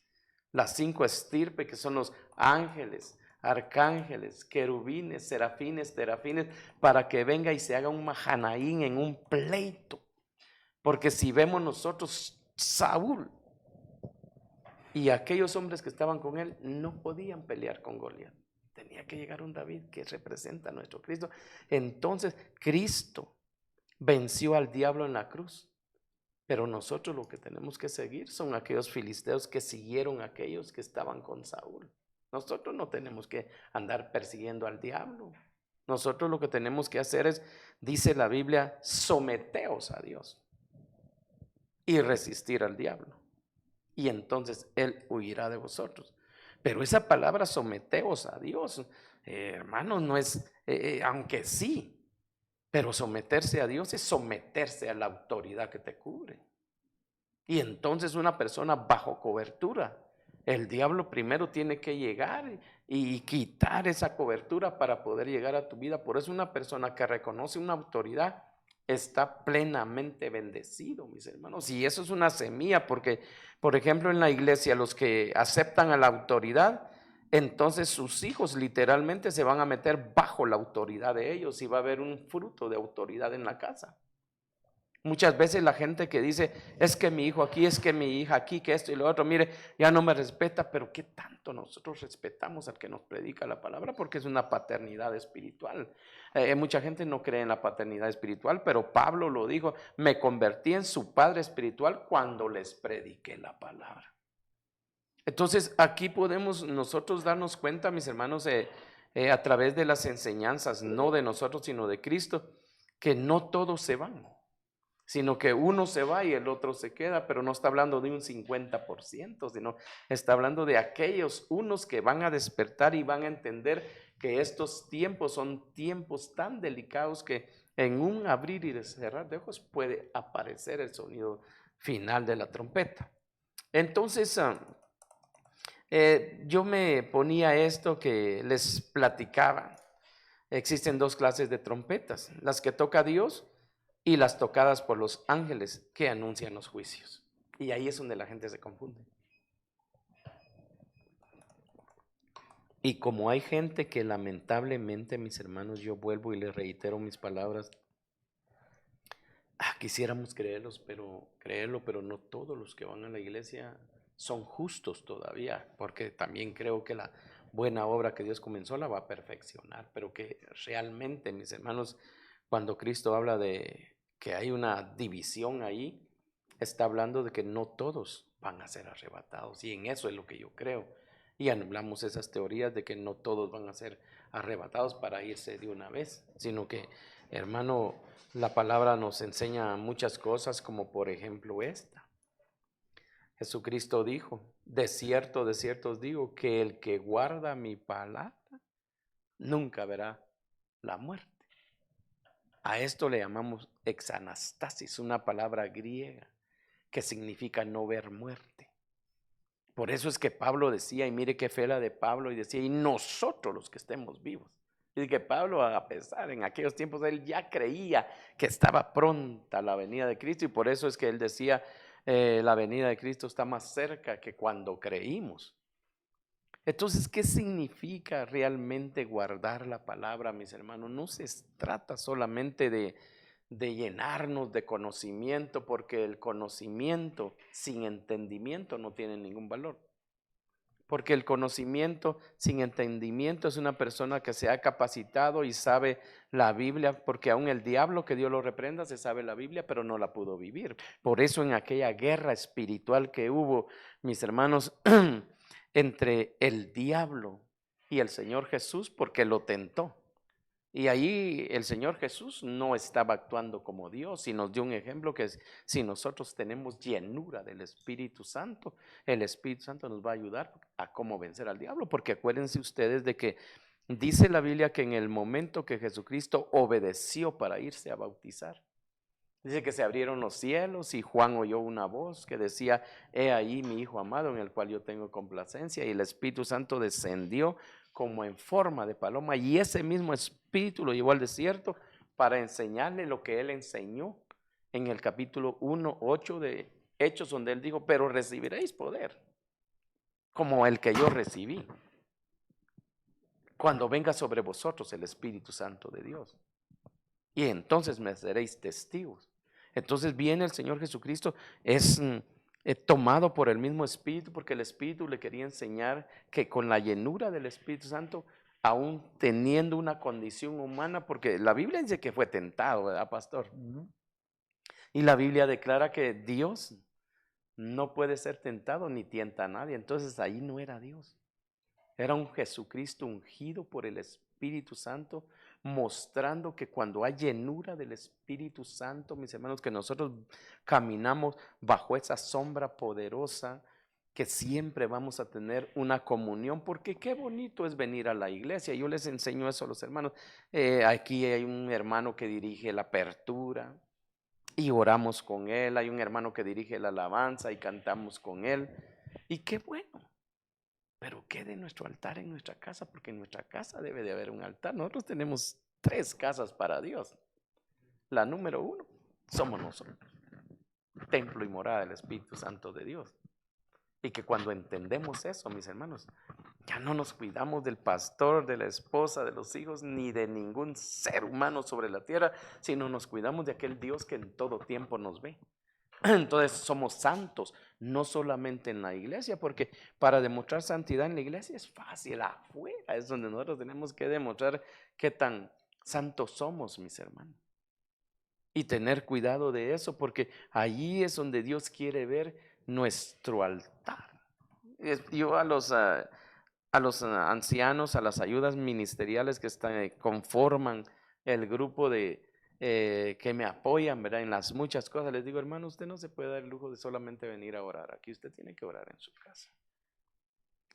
las 5 estirpes que son los ángeles, arcángeles, querubines, serafines, terafines, para que venga y se haga un Mahanaín en un pleito. Porque si vemos nosotros, Saúl y aquellos hombres que estaban con él no podían pelear con Goliat. Tenía que llegar un David que representa a nuestro Cristo. Entonces, Cristo venció al diablo en la cruz. Pero nosotros lo que tenemos que seguir son aquellos filisteos que siguieron a aquellos que estaban con Saúl. Nosotros no tenemos que andar persiguiendo al diablo. Nosotros lo que tenemos que hacer es, dice la Biblia, someteos a Dios y resistir al diablo. Y entonces Él huirá de vosotros. Pero esa palabra someteos a Dios, hermanos, no es, aunque sí, pero someterse a Dios es someterse a la autoridad que te cubre. Y entonces una persona bajo cobertura, el diablo primero tiene que llegar y quitar esa cobertura para poder llegar a tu vida. Por eso una persona que reconoce una autoridad está plenamente bendecido, mis hermanos. Y eso es una semilla, porque, por ejemplo, en la iglesia, los que aceptan a la autoridad, entonces sus hijos literalmente se van a meter bajo la autoridad de ellos y va a haber un fruto de autoridad en la casa. Muchas veces la gente que dice, es que mi hijo aquí, es que mi hija aquí, que esto y lo otro, mire, ya no me respeta, pero ¿qué tanto nosotros respetamos al que nos predica la palabra? Porque es una paternidad espiritual. Mucha gente no cree en la paternidad espiritual, pero Pablo lo dijo, me convertí en su padre espiritual cuando les prediqué la palabra. Entonces aquí podemos nosotros darnos cuenta, mis hermanos, a través de las enseñanzas, no de nosotros, sino de Cristo, que no todos se van, sino que uno se va y el otro se queda, pero no está hablando de un 50%, sino está hablando de aquellos unos que van a despertar y van a entender que estos tiempos son tiempos tan delicados que en un abrir y cerrar de ojos puede aparecer el sonido final de la trompeta. Entonces, yo me ponía esto que les platicaba. Existen dos clases de trompetas, las que toca Dios y las tocadas por los ángeles que anuncian los juicios. Y ahí es donde la gente se confunde. Y como hay gente que lamentablemente, mis hermanos, yo vuelvo y les reitero mis palabras, quisiéramos creerlo, pero no todos los que van a la iglesia son justos todavía, porque también creo que la buena obra que Dios comenzó la va a perfeccionar, pero que realmente, mis hermanos, cuando Cristo habla de que hay una división ahí, está hablando de que no todos van a ser arrebatados, y en eso es lo que yo creo. Y anulamos esas teorías de que no todos van a ser arrebatados para irse de una vez, sino que, hermano, la palabra nos enseña muchas cosas, como por ejemplo esta. Jesucristo dijo, de cierto os digo, que el que guarda mi palabra nunca verá la muerte. A esto le llamamos exanastasis, una palabra griega que significa no ver muerte. Por eso es que Pablo decía, y mire qué fe la de Pablo, y decía, y nosotros los que estemos vivos. Y que Pablo, a pesar, en aquellos tiempos, él ya creía que estaba pronta la venida de Cristo, y por eso es que él decía, la venida de Cristo está más cerca que cuando creímos. Entonces, ¿qué significa realmente guardar la palabra, mis hermanos? No se trata solamente de llenarnos de conocimiento, porque el conocimiento sin entendimiento no tiene ningún valor. Porque el conocimiento sin entendimiento es una persona que se ha capacitado y sabe la Biblia, porque aún el diablo, que Dios lo reprenda, se sabe la Biblia, pero no la pudo vivir. Por eso en aquella guerra espiritual que hubo, mis hermanos, entre el diablo y el Señor Jesús, porque lo tentó. Y ahí el Señor Jesús no estaba actuando como Dios, y nos dio un ejemplo que es, si nosotros tenemos llenura del Espíritu Santo, el Espíritu Santo nos va a ayudar a cómo vencer al diablo, porque acuérdense ustedes de que dice la Biblia que en el momento que Jesucristo obedeció para irse a bautizar, dice que se abrieron los cielos y Juan oyó una voz que decía, he ahí mi Hijo amado en el cual yo tengo complacencia, y el Espíritu Santo descendió como en forma de paloma, y ese mismo Espíritu lo llevó al desierto para enseñarle lo que él enseñó en el capítulo 1:8 de Hechos, donde él dijo, pero recibiréis poder como el que yo recibí cuando venga sobre vosotros el Espíritu Santo de Dios, y entonces me seréis testigos. Entonces viene el Señor Jesucristo, es tomado por el mismo Espíritu, porque el Espíritu le quería enseñar que con la llenura del Espíritu Santo, aún teniendo una condición humana, porque la Biblia dice que fue tentado, ¿verdad, pastor? Y la Biblia declara que Dios no puede ser tentado ni tienta a nadie. Entonces ahí no era Dios. Era un Jesucristo ungido por el Espíritu Santo, mostrando que cuando hay llenura del Espíritu Santo, mis hermanos, que nosotros caminamos bajo esa sombra poderosa, que siempre vamos a tener una comunión, porque qué bonito es venir a la iglesia. Yo les enseño eso a los hermanos. Aquí hay un hermano que dirige la apertura y oramos con él. Hay un hermano que dirige la alabanza y cantamos con él. Y qué bueno. Pero quede nuestro altar en nuestra casa, porque en nuestra casa debe de haber un altar. Nosotros tenemos 3 casas para Dios. La número 1 somos nosotros, templo y morada del Espíritu Santo de Dios. Y que cuando entendemos eso, mis hermanos, ya no nos cuidamos del pastor, de la esposa, de los hijos, ni de ningún ser humano sobre la tierra, sino nos cuidamos de aquel Dios que en todo tiempo nos ve. Entonces somos santos, no solamente en la iglesia, porque para demostrar santidad en la iglesia es fácil, afuera es donde nosotros tenemos que demostrar qué tan santos somos, mis hermanos. Y tener cuidado de eso, porque allí es donde Dios quiere ver nuestro altar. Yo a los ancianos, a las ayudas ministeriales que conforman el grupo que me apoyan, ¿verdad? En las muchas cosas, les digo, hermano, usted no se puede dar el lujo de solamente venir a orar. Aquí usted tiene que orar en su casa.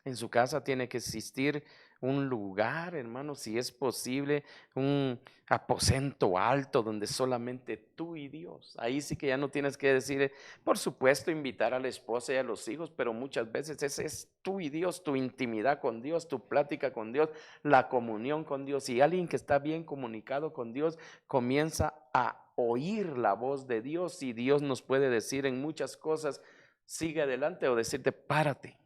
En su casa tiene que existir un lugar, hermano, si es posible, un aposento alto donde solamente tú y Dios. Ahí sí que ya no tienes que decir, por supuesto, invitar a la esposa y a los hijos, pero muchas veces ese es tú y Dios, tu intimidad con Dios, tu plática con Dios, la comunión con Dios. Y alguien que está bien comunicado con Dios comienza a oír la voz de Dios, y Dios nos puede decir en muchas cosas, sigue adelante, o decirte, párate.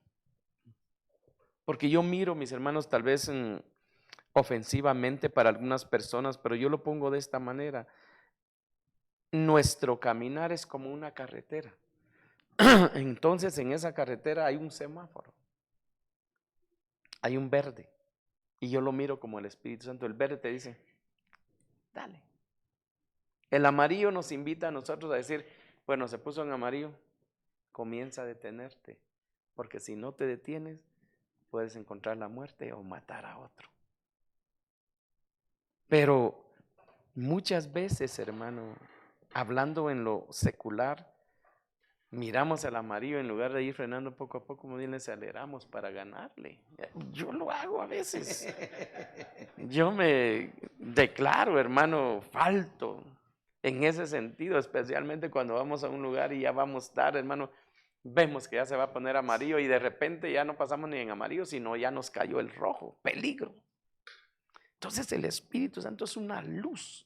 Porque yo miro, mis hermanos, tal vez ofensivamente para algunas personas, pero yo lo pongo de esta manera. Nuestro caminar es como una carretera. Entonces en esa carretera hay un semáforo, hay un verde. Y yo lo miro como el Espíritu Santo. El verde te dice, dale. El amarillo nos invita a nosotros a decir, bueno, se puso en amarillo, comienza a detenerte. Porque si no te detienes, puedes encontrar la muerte o matar a otro. Pero muchas veces, hermano, hablando en lo secular, miramos al amarillo en lugar de ir frenando poco a poco, como bien les aceleramos para ganarle. Yo lo hago a veces. Yo me declaro, hermano, falto en ese sentido, especialmente cuando vamos a un lugar y ya vamos tarde, hermano. Vemos que ya se va a poner amarillo y de repente ya no pasamos ni en amarillo, sino ya nos cayó el rojo. Peligro. Entonces el Espíritu Santo es una luz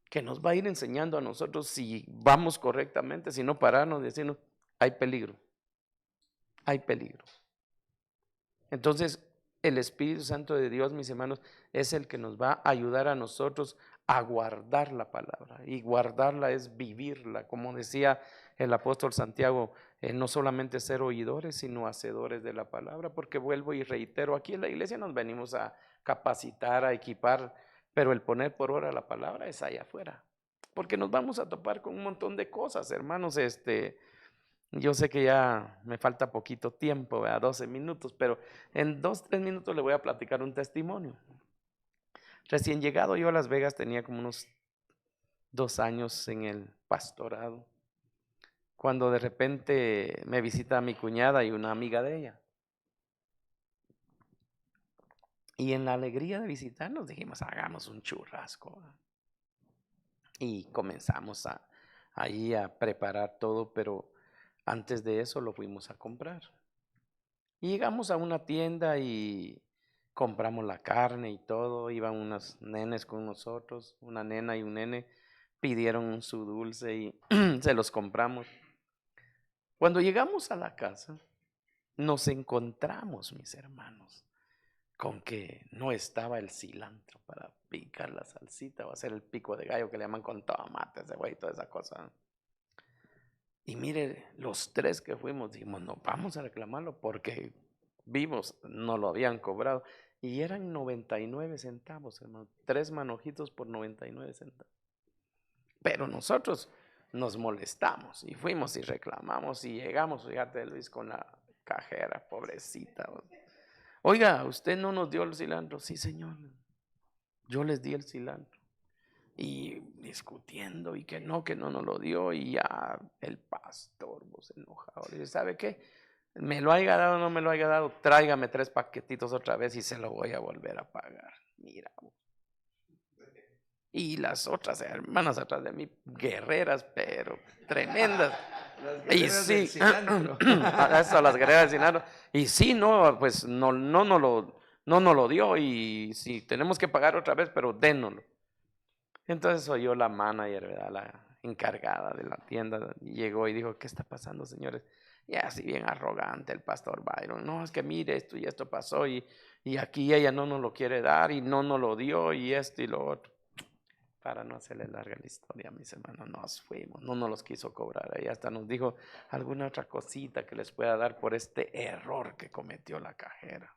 que nos va a ir enseñando a nosotros si vamos correctamente, si no pararnos y decirnos, hay peligro, hay peligro. Entonces el Espíritu Santo de Dios, mis hermanos, es el que nos va a ayudar a nosotros a guardar la palabra. Y guardarla es vivirla, como decía el apóstol Santiago, no solamente ser oidores, sino hacedores de la palabra, porque vuelvo y reitero, aquí en la iglesia nos venimos a capacitar, a equipar, pero el poner por obra la palabra es allá afuera, porque nos vamos a topar con un montón de cosas, hermanos. Yo sé que ya me falta poquito tiempo, 12 minutos, pero en 2, 3 minutos le voy a platicar un testimonio. Recién llegado yo a Las Vegas, tenía como unos 2 años en el pastorado, cuando de repente me visita mi cuñada y una amiga de ella. Y en la alegría de visitarnos dijimos, hagamos un churrasco. Y comenzamos ahí a preparar todo, pero antes de eso lo fuimos a comprar. Y llegamos a una tienda y compramos la carne y todo. Iban unos nenes con nosotros, una nena y un nene, pidieron su dulce y se los compramos. Cuando llegamos a la casa, nos encontramos, mis hermanos, con que no estaba el cilantro para picar la salsita o hacer el pico de gallo que le llaman con tomate, cebolla y toda esa cosa. Y mire, los tres que fuimos dijimos, no, vamos a reclamarlo porque vivos no lo habían cobrado. Y eran 99 centavos, hermano. 3 manojitos por 99 centavos. Pero nosotros nos molestamos y fuimos y reclamamos y llegamos, fíjate Luis, con la cajera, pobrecita. Oiga, ¿usted no nos dio el cilantro? Sí, señor. Yo les di el cilantro. Y discutiendo y que no nos lo dio. Y ya el pastor, vos enojado, le dice, ¿sabe qué? Me lo haya dado o no me lo haya dado, tráigame 3 paquetitos otra vez y se lo voy a volver a pagar. Mira. Y las otras hermanas atrás de mí, guerreras, pero tremendas. Las Y guerreras sí, del cilantro. eso, las guerreras del cilantro. Y sí, no, pues no nos lo dio y si tenemos que pagar otra vez, pero dénoslo. Entonces oyó la manager, ¿verdad? La encargada de la tienda, y llegó y dijo, ¿qué está pasando, señores? Y así bien arrogante el pastor Byron, no, es que mire esto y esto pasó y aquí ella no nos lo quiere dar y no nos lo dio y esto y lo otro. Para no hacerle larga la historia, mis hermanos, nos fuimos, no nos los quiso cobrar. Ella hasta nos dijo alguna otra cosita que les pueda dar por este error que cometió la cajera.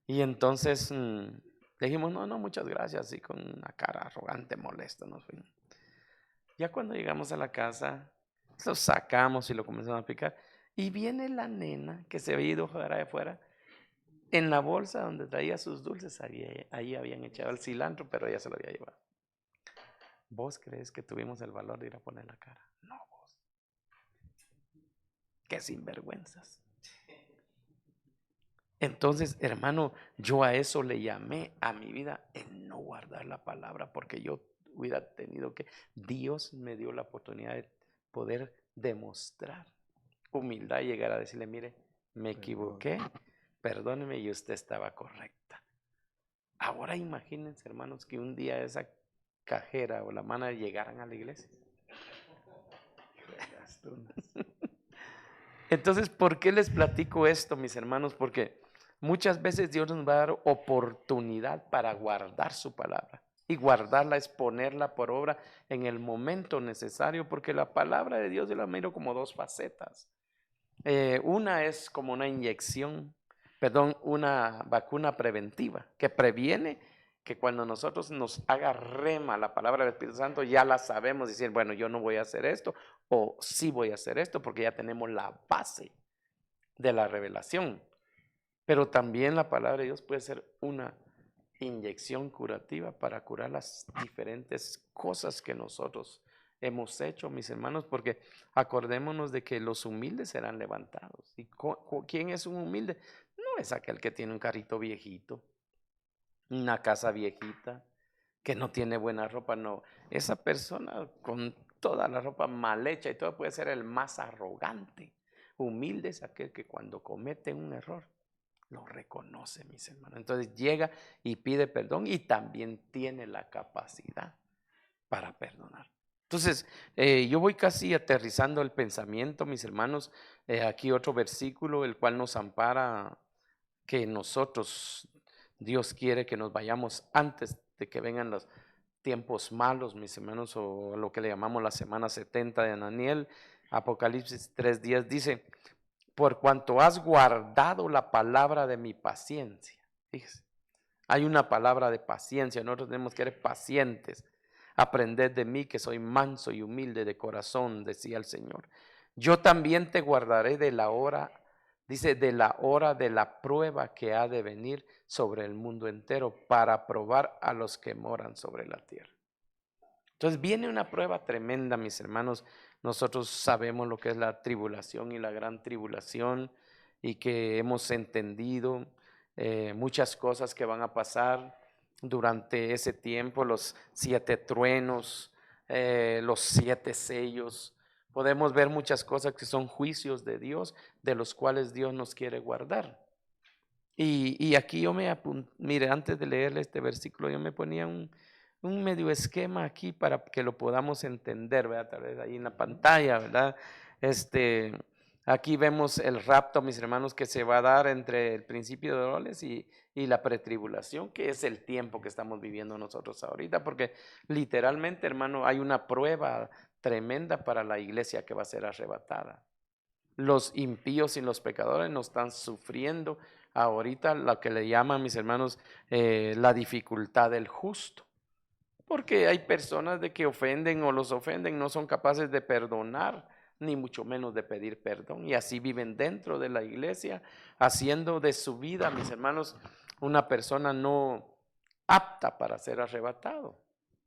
Y entonces le dijimos, no, muchas gracias, y con una cara arrogante, molesta nos fuimos. Ya cuando llegamos a la casa, lo sacamos y lo comenzamos a picar. Y viene la nena que se había ido afuera. En la bolsa donde traía sus dulces, ahí habían echado el cilantro, pero ella se lo había llevado. ¿Vos crees que tuvimos el valor de ir a poner la cara? No, vos. Qué sinvergüenzas. Entonces, hermano, yo a eso le llamé a mi vida el no guardar la palabra, porque yo hubiera tenido que, Dios me dio la oportunidad de poder demostrar humildad y llegar a decirle, mire, me equivoqué, perdóneme y usted estaba correcta. Ahora imagínense, hermanos, que un día esa cajera o la manager llegaran a la iglesia. Entonces, ¿por qué les platico esto, mis hermanos? Porque muchas veces Dios nos va a dar oportunidad para guardar su palabra. Y guardarla es ponerla por obra en el momento necesario, porque la palabra de Dios yo la miro como dos facetas. Una es como una vacuna preventiva que previene que cuando nosotros nos haga rema la palabra del Espíritu Santo, ya la sabemos decir, bueno, yo no voy a hacer esto o sí voy a hacer esto porque ya tenemos la base de la revelación. Pero también la palabra de Dios puede ser una inyección curativa para curar las diferentes cosas que nosotros hemos hecho, mis hermanos, porque acordémonos de que los humildes serán levantados. ¿Y quién es un humilde? No es aquel que tiene un carrito viejito, una casa viejita, que no tiene buena ropa, no. Esa persona con toda la ropa mal hecha y todo puede ser el más arrogante. Humilde es aquel que cuando comete un error lo reconoce, mis hermanos. Entonces llega y pide perdón y también tiene la capacidad para perdonar. Entonces, yo voy casi aterrizando el pensamiento, mis hermanos. Aquí otro versículo, el cual nos ampara que nosotros, Dios quiere que nos vayamos antes de que vengan los tiempos malos, mis hermanos, o lo que le llamamos la semana 70 de Daniel. Apocalipsis 3:10 dice, por cuanto has guardado la palabra de mi paciencia. Fíjese, hay una palabra de paciencia, nosotros tenemos que ser pacientes. Aprended de mí que soy manso y humilde de corazón, decía el Señor. Yo también te guardaré de la hora, dice, de la hora de la prueba que ha de venir sobre el mundo entero para probar a los que moran sobre la tierra. Entonces viene una prueba tremenda, mis hermanos. Nosotros sabemos lo que es la tribulación y la gran tribulación y que hemos entendido muchas cosas que van a pasar durante ese tiempo, los 7 truenos, los 7 sellos. Podemos ver muchas cosas que son juicios de Dios, de los cuales Dios nos quiere guardar. Y aquí yo mire, antes de leerle este versículo, yo me ponía un medio esquema aquí para que lo podamos entender, ¿verdad? Tal vez ahí en la pantalla, ¿verdad? Aquí vemos el rapto, mis hermanos, que se va a dar entre el principio de dolores y la pretribulación, que es el tiempo que estamos viviendo nosotros ahorita, porque literalmente, hermano, hay una prueba tremenda para la iglesia que va a ser arrebatada. Los impíos y los pecadores no están sufriendo ahorita lo que le llaman, mis hermanos, la dificultad del justo. Porque hay personas de que ofenden o los ofenden, no son capaces de perdonar, ni mucho menos de pedir perdón. Y así viven dentro de la iglesia, haciendo de su vida, mis hermanos, una persona no apta para ser arrebatado.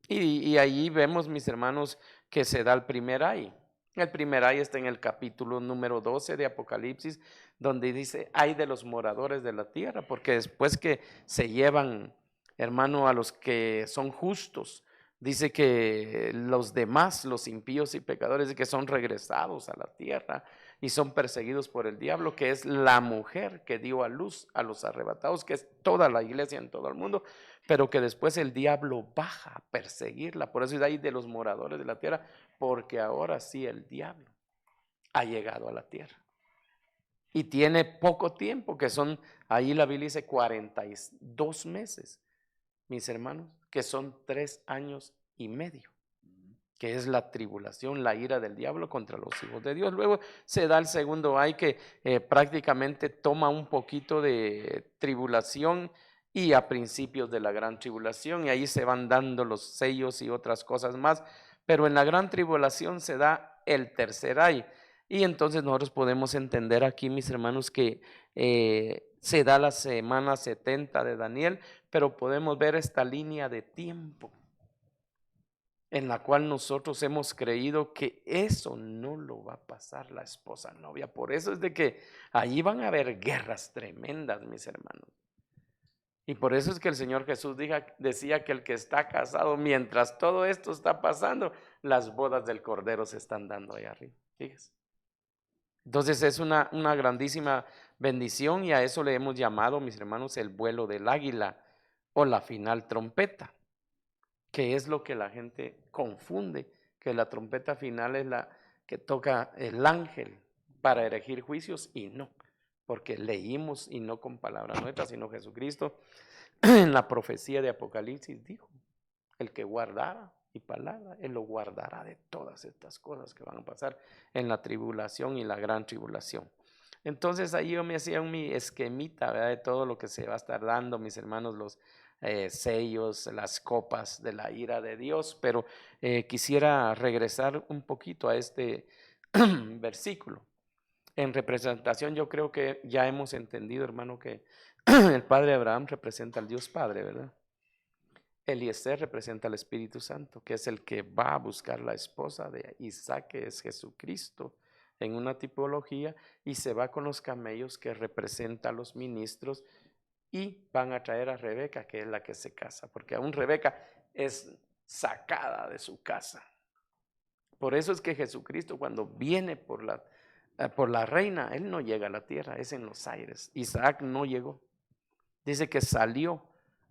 Y ahí vemos, mis hermanos, que se da el primer ay. El primer ay está en el capítulo número 12 de Apocalipsis, donde dice, ay de los moradores de la tierra, porque después que se llevan, hermano, a los que son justos, dice que los demás, los impíos y pecadores, que son regresados a la tierra y son perseguidos por el diablo, que es la mujer que dio a luz a los arrebatados, que es toda la iglesia en todo el mundo, pero que después el diablo baja a perseguirla. Por eso es ahí de los moradores de la tierra, porque ahora sí el diablo ha llegado a la tierra. Y tiene poco tiempo, que son, ahí la Biblia dice 42 meses, mis hermanos, que son 3 años y medio, que es la tribulación, la ira del diablo contra los hijos de Dios. Luego se da el segundo ay, que prácticamente toma un poquito de tribulación y a principios de la gran tribulación, y ahí se van dando los sellos y otras cosas más, pero en la gran tribulación se da el tercer ay, y entonces nosotros podemos entender aquí, mis hermanos, que se da la semana 70 de Daniel, pero podemos ver esta línea de tiempo en la cual nosotros hemos creído que eso no lo va a pasar la esposa novia. Por eso es de que allí van a haber guerras tremendas, mis hermanos. Y por eso es que el Señor Jesús decía que el que está casado, mientras todo esto está pasando, las bodas del Cordero se están dando allá arriba. Fíjese. Entonces es una grandísima bendición, y a eso le hemos llamado, mis hermanos, el vuelo del águila o la final trompeta, que es lo que la gente confunde, que la trompeta final es la que toca el ángel para erigir juicios, y no, porque leímos, y no con palabras nuestras, sino Jesucristo en la profecía de Apocalipsis dijo, el que guardara mi palabra, él lo guardará de todas estas cosas que van a pasar en la tribulación y la gran tribulación. Entonces ahí yo me hacía mi esquemita, ¿verdad?, de todo lo que se va a estar dando, mis hermanos, los sellos, las copas de la ira de Dios, pero quisiera regresar un poquito a este versículo. En representación, yo creo que ya hemos entendido, hermano, que el Padre Abraham representa al Dios Padre, ¿verdad? Eliezer representa al Espíritu Santo, que es el que va a buscar la esposa de Isaac, que es Jesucristo, en una tipología, y se va con los camellos, que representa a los ministros, y van a traer a Rebeca, que es la que se casa, porque aún Rebeca es sacada de su casa. Por eso es que Jesucristo, cuando viene por la reina, él no llega a la tierra, es en los aires. Isaac no llegó. Dice que salió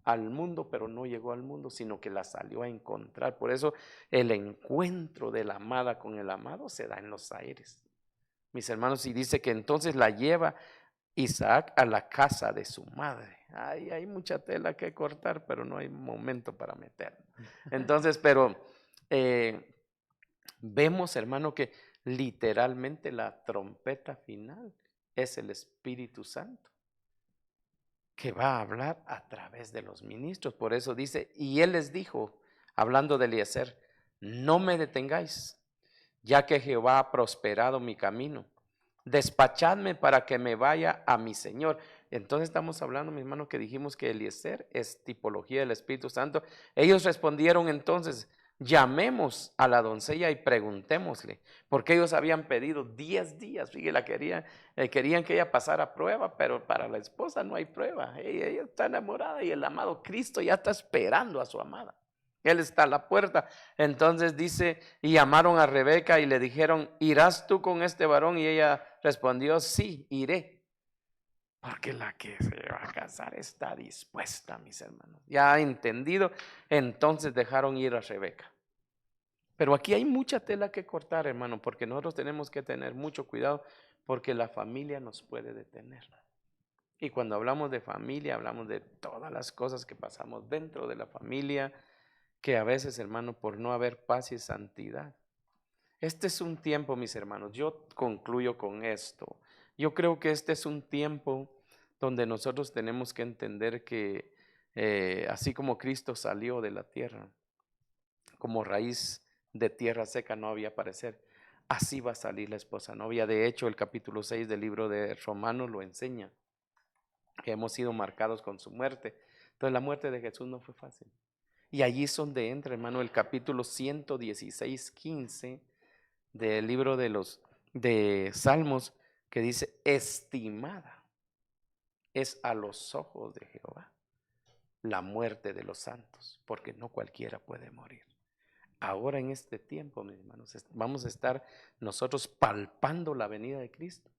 al mundo, pero no llegó al mundo, sino que la salió a encontrar. Por eso el encuentro de la amada con el amado se da en los aires, mis hermanos, y dice que entonces la lleva Isaac a la casa de su madre. Ay, hay mucha tela que cortar, pero no hay momento para meter. Entonces, pero vemos, hermano, que literalmente la trompeta final es el Espíritu Santo, que va a hablar a través de los ministros. Por eso dice, y él les dijo, hablando de Eliezer, no me detengáis, ya que Jehová ha prosperado mi camino. Despachadme para que me vaya a mi Señor. Entonces estamos hablando, mi hermano, que dijimos que Eliezer es tipología del Espíritu Santo. Ellos respondieron entonces, llamemos a la doncella y preguntémosle, porque ellos habían pedido 10 días, fíjate, querían que ella pasara prueba, pero para la esposa no hay prueba. Ella está enamorada y el amado Cristo ya está esperando a su amada. Él está a la puerta. Entonces dice, y llamaron a Rebeca y le dijeron, ¿irás tú con este varón? Y ella respondió, sí, iré. Porque la que se va a casar está dispuesta, mis hermanos. Ya ha entendido. Entonces dejaron ir a Rebeca. Pero aquí hay mucha tela que cortar, hermano, porque nosotros tenemos que tener mucho cuidado porque la familia nos puede detener. Y cuando hablamos de familia, hablamos de todas las cosas que pasamos dentro de la familia, que a veces, hermano, por no haber paz y santidad. Este es un tiempo, mis hermanos, yo concluyo con esto. Yo creo que este es un tiempo donde nosotros tenemos que entender que así como Cristo salió de la tierra, como raíz de tierra seca no había parecer, así va a salir la esposa novia. De hecho, el capítulo 6 del libro de Romanos lo enseña, que hemos sido marcados con su muerte. Entonces la muerte de Jesús no fue fácil. Y allí es donde entra, hermano, el capítulo 116:15 del libro de Salmos, que dice: estimada es a los ojos de Jehová la muerte de los santos, porque no cualquiera puede morir. Ahora en este tiempo, mis hermanos, vamos a estar nosotros palpando la venida de Cristo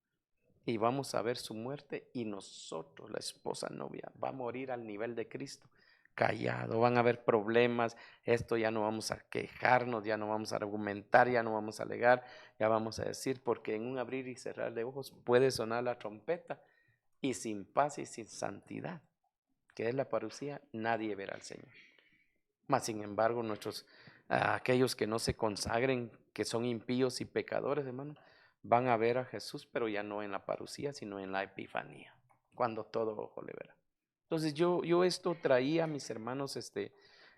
y vamos a ver su muerte, y nosotros, la esposa novia, va a morir al nivel de Cristo, callado. Van a haber problemas, esto ya no vamos a quejarnos, ya no vamos a argumentar, ya no vamos a alegar, ya vamos a decir, porque en un abrir y cerrar de ojos puede sonar la trompeta, y sin paz y sin santidad, que es la parucía, nadie verá al Señor. Mas sin embargo, aquellos que no se consagren, que son impíos y pecadores, hermano, van a ver a Jesús, pero ya no en la parucía, sino en la epifanía, cuando todo ojo le verá. Entonces yo esto traía, mis hermanos,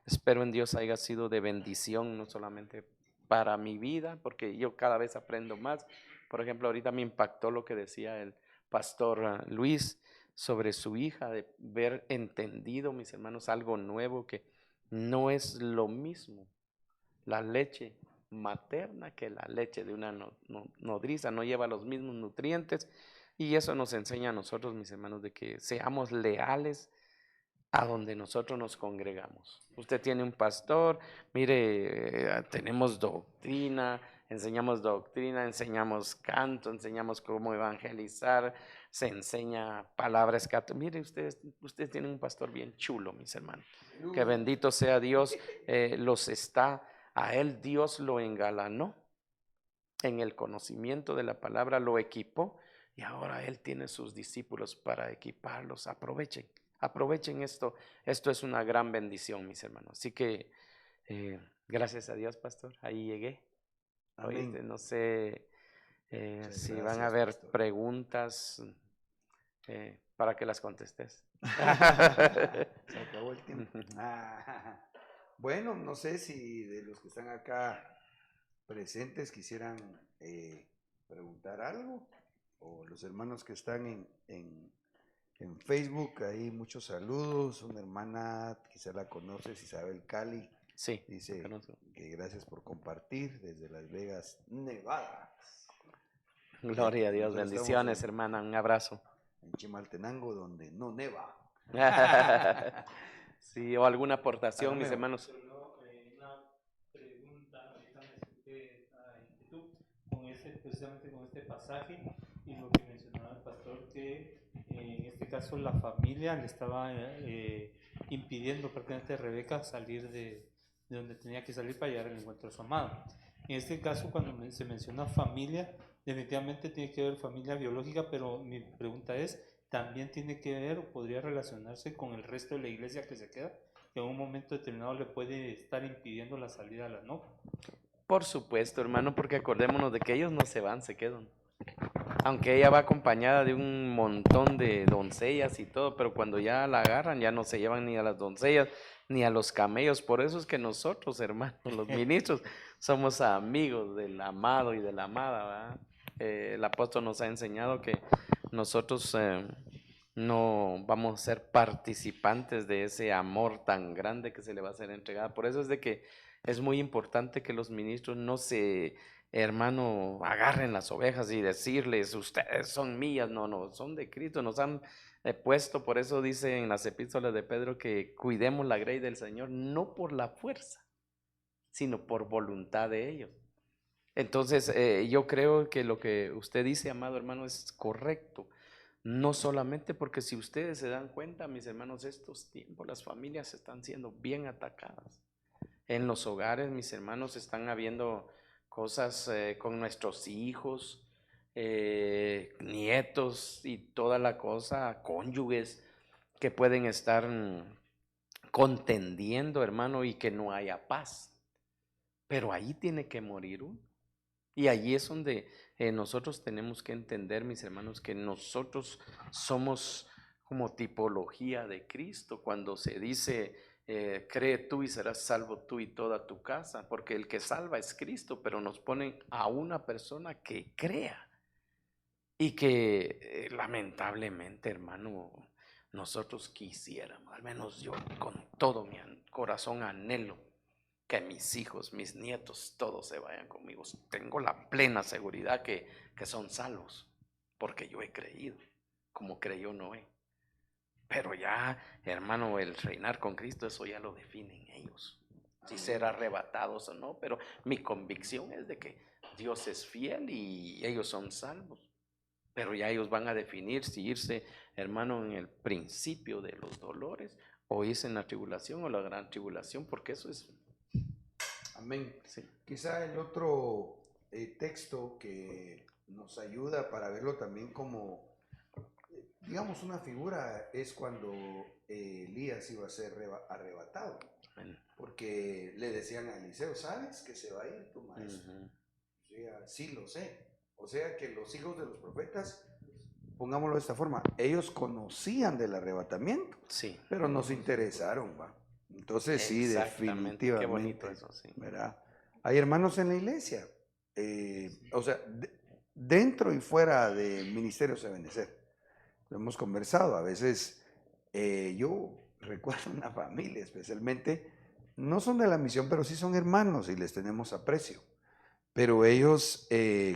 espero en Dios haya sido de bendición, no solamente para mi vida, porque yo cada vez aprendo más. Por ejemplo, ahorita me impactó lo que decía el pastor Luis sobre su hija, de ver entendido, mis hermanos, algo nuevo, que no es lo mismo la leche materna que la leche de una nodriza, no lleva los mismos nutrientes, y eso nos enseña a nosotros, mis hermanos, de que seamos leales a donde nosotros nos congregamos. Usted tiene un pastor, mire, tenemos doctrina, enseñamos canto, enseñamos cómo evangelizar, se enseña palabras. Mire, usted tiene un pastor bien chulo, mis hermanos. Que bendito sea Dios, a él Dios lo engalanó en el conocimiento de la palabra, lo equipó, y ahora él tiene sus discípulos para equiparlos. Aprovechen esto. Esto es una gran bendición, mis hermanos. Así que gracias a Dios, pastor, ahí llegué. Oíste, no sé si van a haber pastor. preguntas para que las contestes. Se acabó el tiempo. Bueno, no sé si de los que están acá presentes quisieran preguntar algo, o los hermanos que están en Facebook, ahí muchos saludos. Una hermana, quizá la conoces, Isabel Cali, Sí, dice conozco. que gracias por compartir desde Las Vegas, Nevada. Gloria a Dios, Nosotros bendiciones, estamos hermana, un abrazo. en Chimaltenango, donde no neva. Sí, o alguna aportación, mis Hágame. hermanos. Solo una pregunta, ahorita me surge esta inquietud precisamente con este pasaje y lo que mencionaba el pastor, que en este caso la familia le estaba impidiendo prácticamente a Rebeca salir de donde tenía que salir para llegar al encuentro de su amado. En este caso, cuando se menciona familia, definitivamente tiene que ver familia biológica, pero mi pregunta es, ¿también tiene que ver o podría relacionarse con el resto de la iglesia que se queda, que en un momento determinado le puede estar impidiendo la salida a la novia? Por supuesto, hermano, porque acordémonos de que ellos no se van, se quedan. Aunque ella va acompañada de un montón de doncellas y todo, pero cuando ya la agarran ya no se llevan ni a las doncellas ni a los camellos. Por eso es que nosotros, hermanos, los ministros, somos amigos del amado y de la amada, ¿verdad? El apóstol nos ha enseñado que nosotros no vamos a ser participantes de ese amor tan grande que se le va a ser entregada. Por eso es de que es muy importante que los ministros no se, hermano, agarren las ovejas y decirles, ustedes son mías. No, son de Cristo, nos han puesto. Por eso dice en las epístolas de Pedro que cuidemos la grey del Señor, no por la fuerza, sino por voluntad de ellos. Entonces, yo creo que lo que usted dice, amado hermano, es correcto. No solamente porque, si ustedes se dan cuenta, mis hermanos, estos tiempos las familias están siendo bien atacadas. En los hogares, mis hermanos, están habiendo cosas con nuestros hijos, nietos y toda la cosa, cónyuges que pueden estar contendiendo, hermano, y que no haya paz. Pero ahí tiene que morir uno. Y allí es donde nosotros tenemos que entender, mis hermanos, que nosotros somos como tipología de Cristo. Cuando se dice, cree tú y serás salvo tú y toda tu casa, porque el que salva es Cristo, pero nos ponen a una persona que crea. Y que lamentablemente, hermano, nosotros quisiéramos, al menos yo con todo mi corazón anhelo que mis hijos, mis nietos, todos se vayan conmigo. Tengo la plena seguridad que son salvos, porque yo he creído, como creyó Noé. Pero ya, hermano, el reinar con Cristo, eso ya lo definen ellos, si ser arrebatados o no. Pero mi convicción es de que Dios es fiel y ellos son salvos. Pero ya ellos van a definir si irse, hermano, en el principio de los dolores, o irse en la tribulación o la gran tribulación, porque eso es... Amén. Sí. Quizá el otro texto que nos ayuda para verlo también como, digamos, una figura es cuando Elías iba a ser arrebatado. Amén. Porque le decían a Eliseo, ¿sabes que se va a ir tu maestro? Ujú. O sea, sí lo sé. O sea que los hijos de los profetas, pongámoslo de esta forma, ellos conocían del arrebatamiento, Sí. pero no se interesaron, ¿va? Entonces sí, Exactamente. definitivamente. Qué bonito eso, sí. ¿Verdad? Hay hermanos en la iglesia, o sea, dentro y fuera del ministerio Ebenecer. Lo hemos conversado, a veces yo recuerdo una familia especialmente, no son de la misión, pero sí son hermanos y les tenemos aprecio. Pero ellos,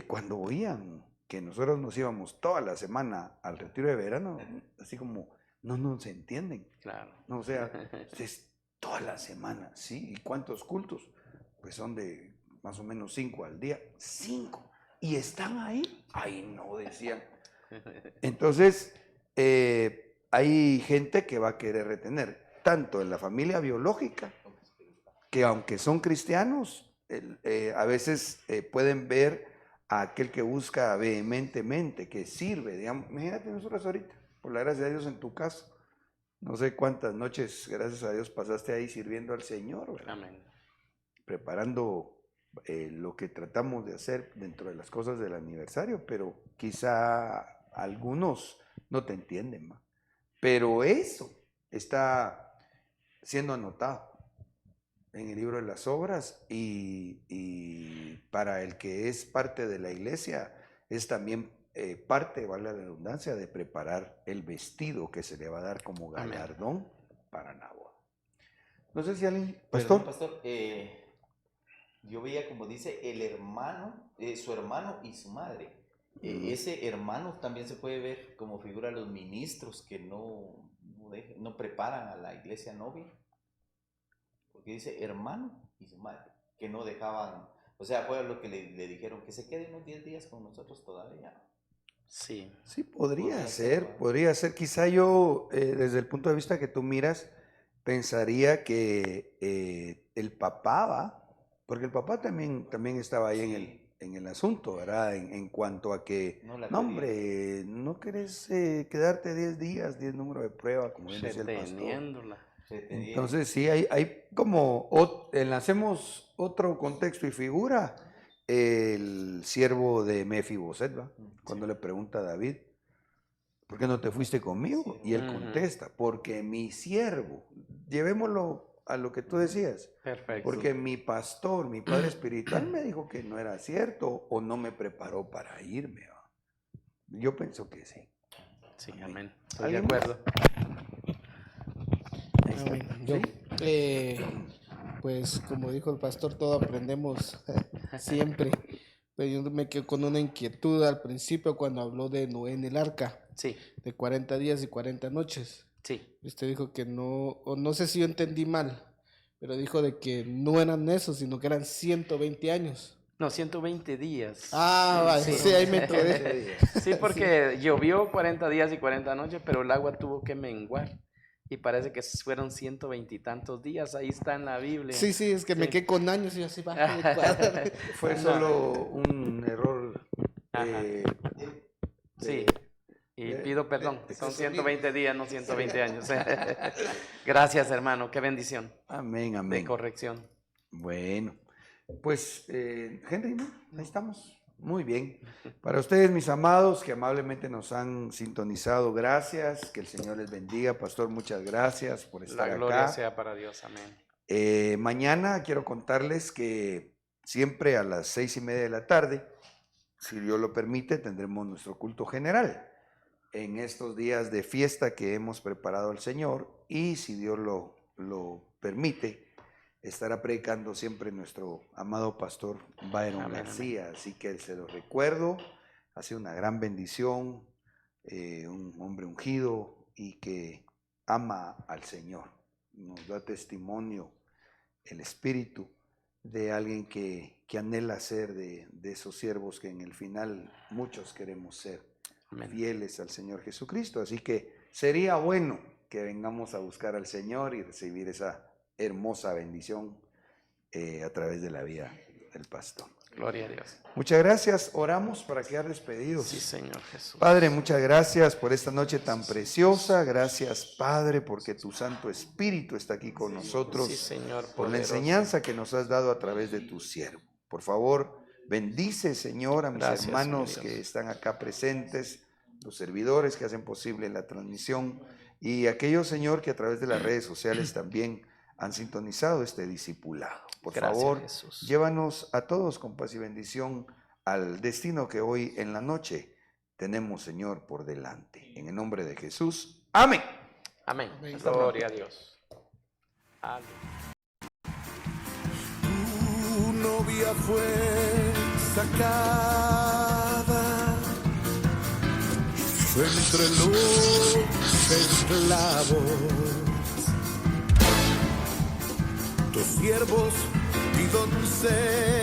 cuando oían que nosotros nos íbamos toda la semana al retiro de verano, así como, no nos entienden. Claro. No, o sea, es toda la semana, ¿sí? ¿Y cuántos cultos? Pues son de más o menos 5 al día. 5. ¿Y están ahí? Ahí no, decían. Entonces, hay gente que va a querer retener, tanto en la familia biológica, que aunque son cristianos, a veces pueden ver a aquel que busca vehementemente, que sirve. Digamos, imagínate nosotros ahorita, por la gracia de Dios en tu casa, no sé cuántas noches, gracias a Dios, pasaste ahí sirviendo al Señor, ¿verdad? Amén. Preparando lo que tratamos de hacer dentro de las cosas del aniversario, pero quizá algunos no te entienden, ¿va? Pero eso está siendo anotado en el libro de las obras y para el que es parte de la iglesia es también parte, vale la redundancia, de preparar el vestido que se le va a dar como galardón para la boda. No sé si alguien, Perdón, pastor. pastor, yo veía como dice el hermano, su hermano y su madre. Ese hermano también se puede ver como figura de los ministros que no preparan a la iglesia novia. Porque dice hermano y su madre, que no dejaban, o sea, fue lo que le dijeron, que se quede unos 10 días con nosotros todavía. Sí. Sí, podría Podría ser, ser, ¿no? podría ser. Quizá yo, desde el punto de vista que tú miras, pensaría que el papá va, porque el papá también estaba ahí Sí. en el asunto, ¿verdad? En cuanto a que, No la no quería. hombre, no querés quedarte 10 días, 10 números de prueba, como bien decía el pastor. Reteniéndola. Se tenía- Entonces sí, hay como, enlacemos otro contexto y figura, el siervo de Mefiboset, ¿va? Cuando le pregunta a David, ¿por qué no te fuiste conmigo? Y él Ujú. contesta, porque mi siervo, llevémoslo a lo que tú decías, Perfecto. porque mi pastor, mi padre espiritual me dijo que no era cierto o no me preparó para irme, ¿va? Yo pienso que sí. Sí, amén. Estoy de ¿Alguien más? acuerdo. Amén. Yo, pues como dijo el pastor, todo aprendemos siempre. Pero yo me quedo con una inquietud al principio cuando habló de Noé en el arca, Sí, de 40 días y 40 noches. sí. Usted dijo que no, o no sé si yo entendí mal, pero dijo de que no eran esos, sino que eran 120 años. No, 120 días. Ah, vale, Sí. sí, ahí me quedé. Sí, porque llovió 40 días y 40 noches, pero el agua tuvo que menguar. Y parece que fueron 120 y tantos días. Ahí está en la Biblia. Sí, sí, es que me Sí. quedé con años y yo así va. Fue solo un error Ajá. pido perdón. de Son sonido. 120 días, no 120 años. Gracias, hermano. Qué bendición Amén, de amén. corrección. Bueno, pues Henry, ¿no? Ahí estamos. Muy bien. Para ustedes, mis amados, que amablemente nos han sintonizado, gracias. Que el Señor les bendiga. Pastor, muchas gracias por estar La gloria acá. sea para Dios. Amén. Mañana quiero contarles que siempre a las 6:30 de la tarde, si Dios lo permite, tendremos nuestro culto general en estos días de fiesta que hemos preparado al Señor, y si Dios lo permite, estará predicando siempre nuestro amado pastor Byron Amén, García. Así que se lo recuerdo, ha sido una gran bendición, un hombre ungido y que ama al Señor. Nos da testimonio el espíritu de alguien que anhela ser de esos siervos que en el final muchos queremos ser, Amén. fieles al Señor Jesucristo. Así que sería bueno que vengamos a buscar al Señor y recibir esa hermosa bendición a través de la vida del pastor. Gloria a Dios. Muchas gracias. Oramos para quedar despedidos. Sí, Señor Jesús. Padre, muchas gracias por esta noche tan preciosa. Gracias, Padre, porque tu Santo Espíritu está aquí con nosotros. Sí, Señor. Por la poderoso. enseñanza que nos has dado a través de tu siervo. Por favor, bendice, Señor, a mis Gracias, hermanos mi Dios. que están acá presentes, los servidores que hacen posible la transmisión y aquellos, Señor, que a través de las redes sociales también han sintonizado este discipulado. Por Gracias, favor, Jesús. llévanos a todos con paz y bendición al destino que hoy en la noche tenemos, Señor, por delante. En el nombre de Jesús. Amén. Amén. Amén. Gloria a Dios. Aleluya. Tu novia fue sacada entre los esclavos. Tus siervos y doncellas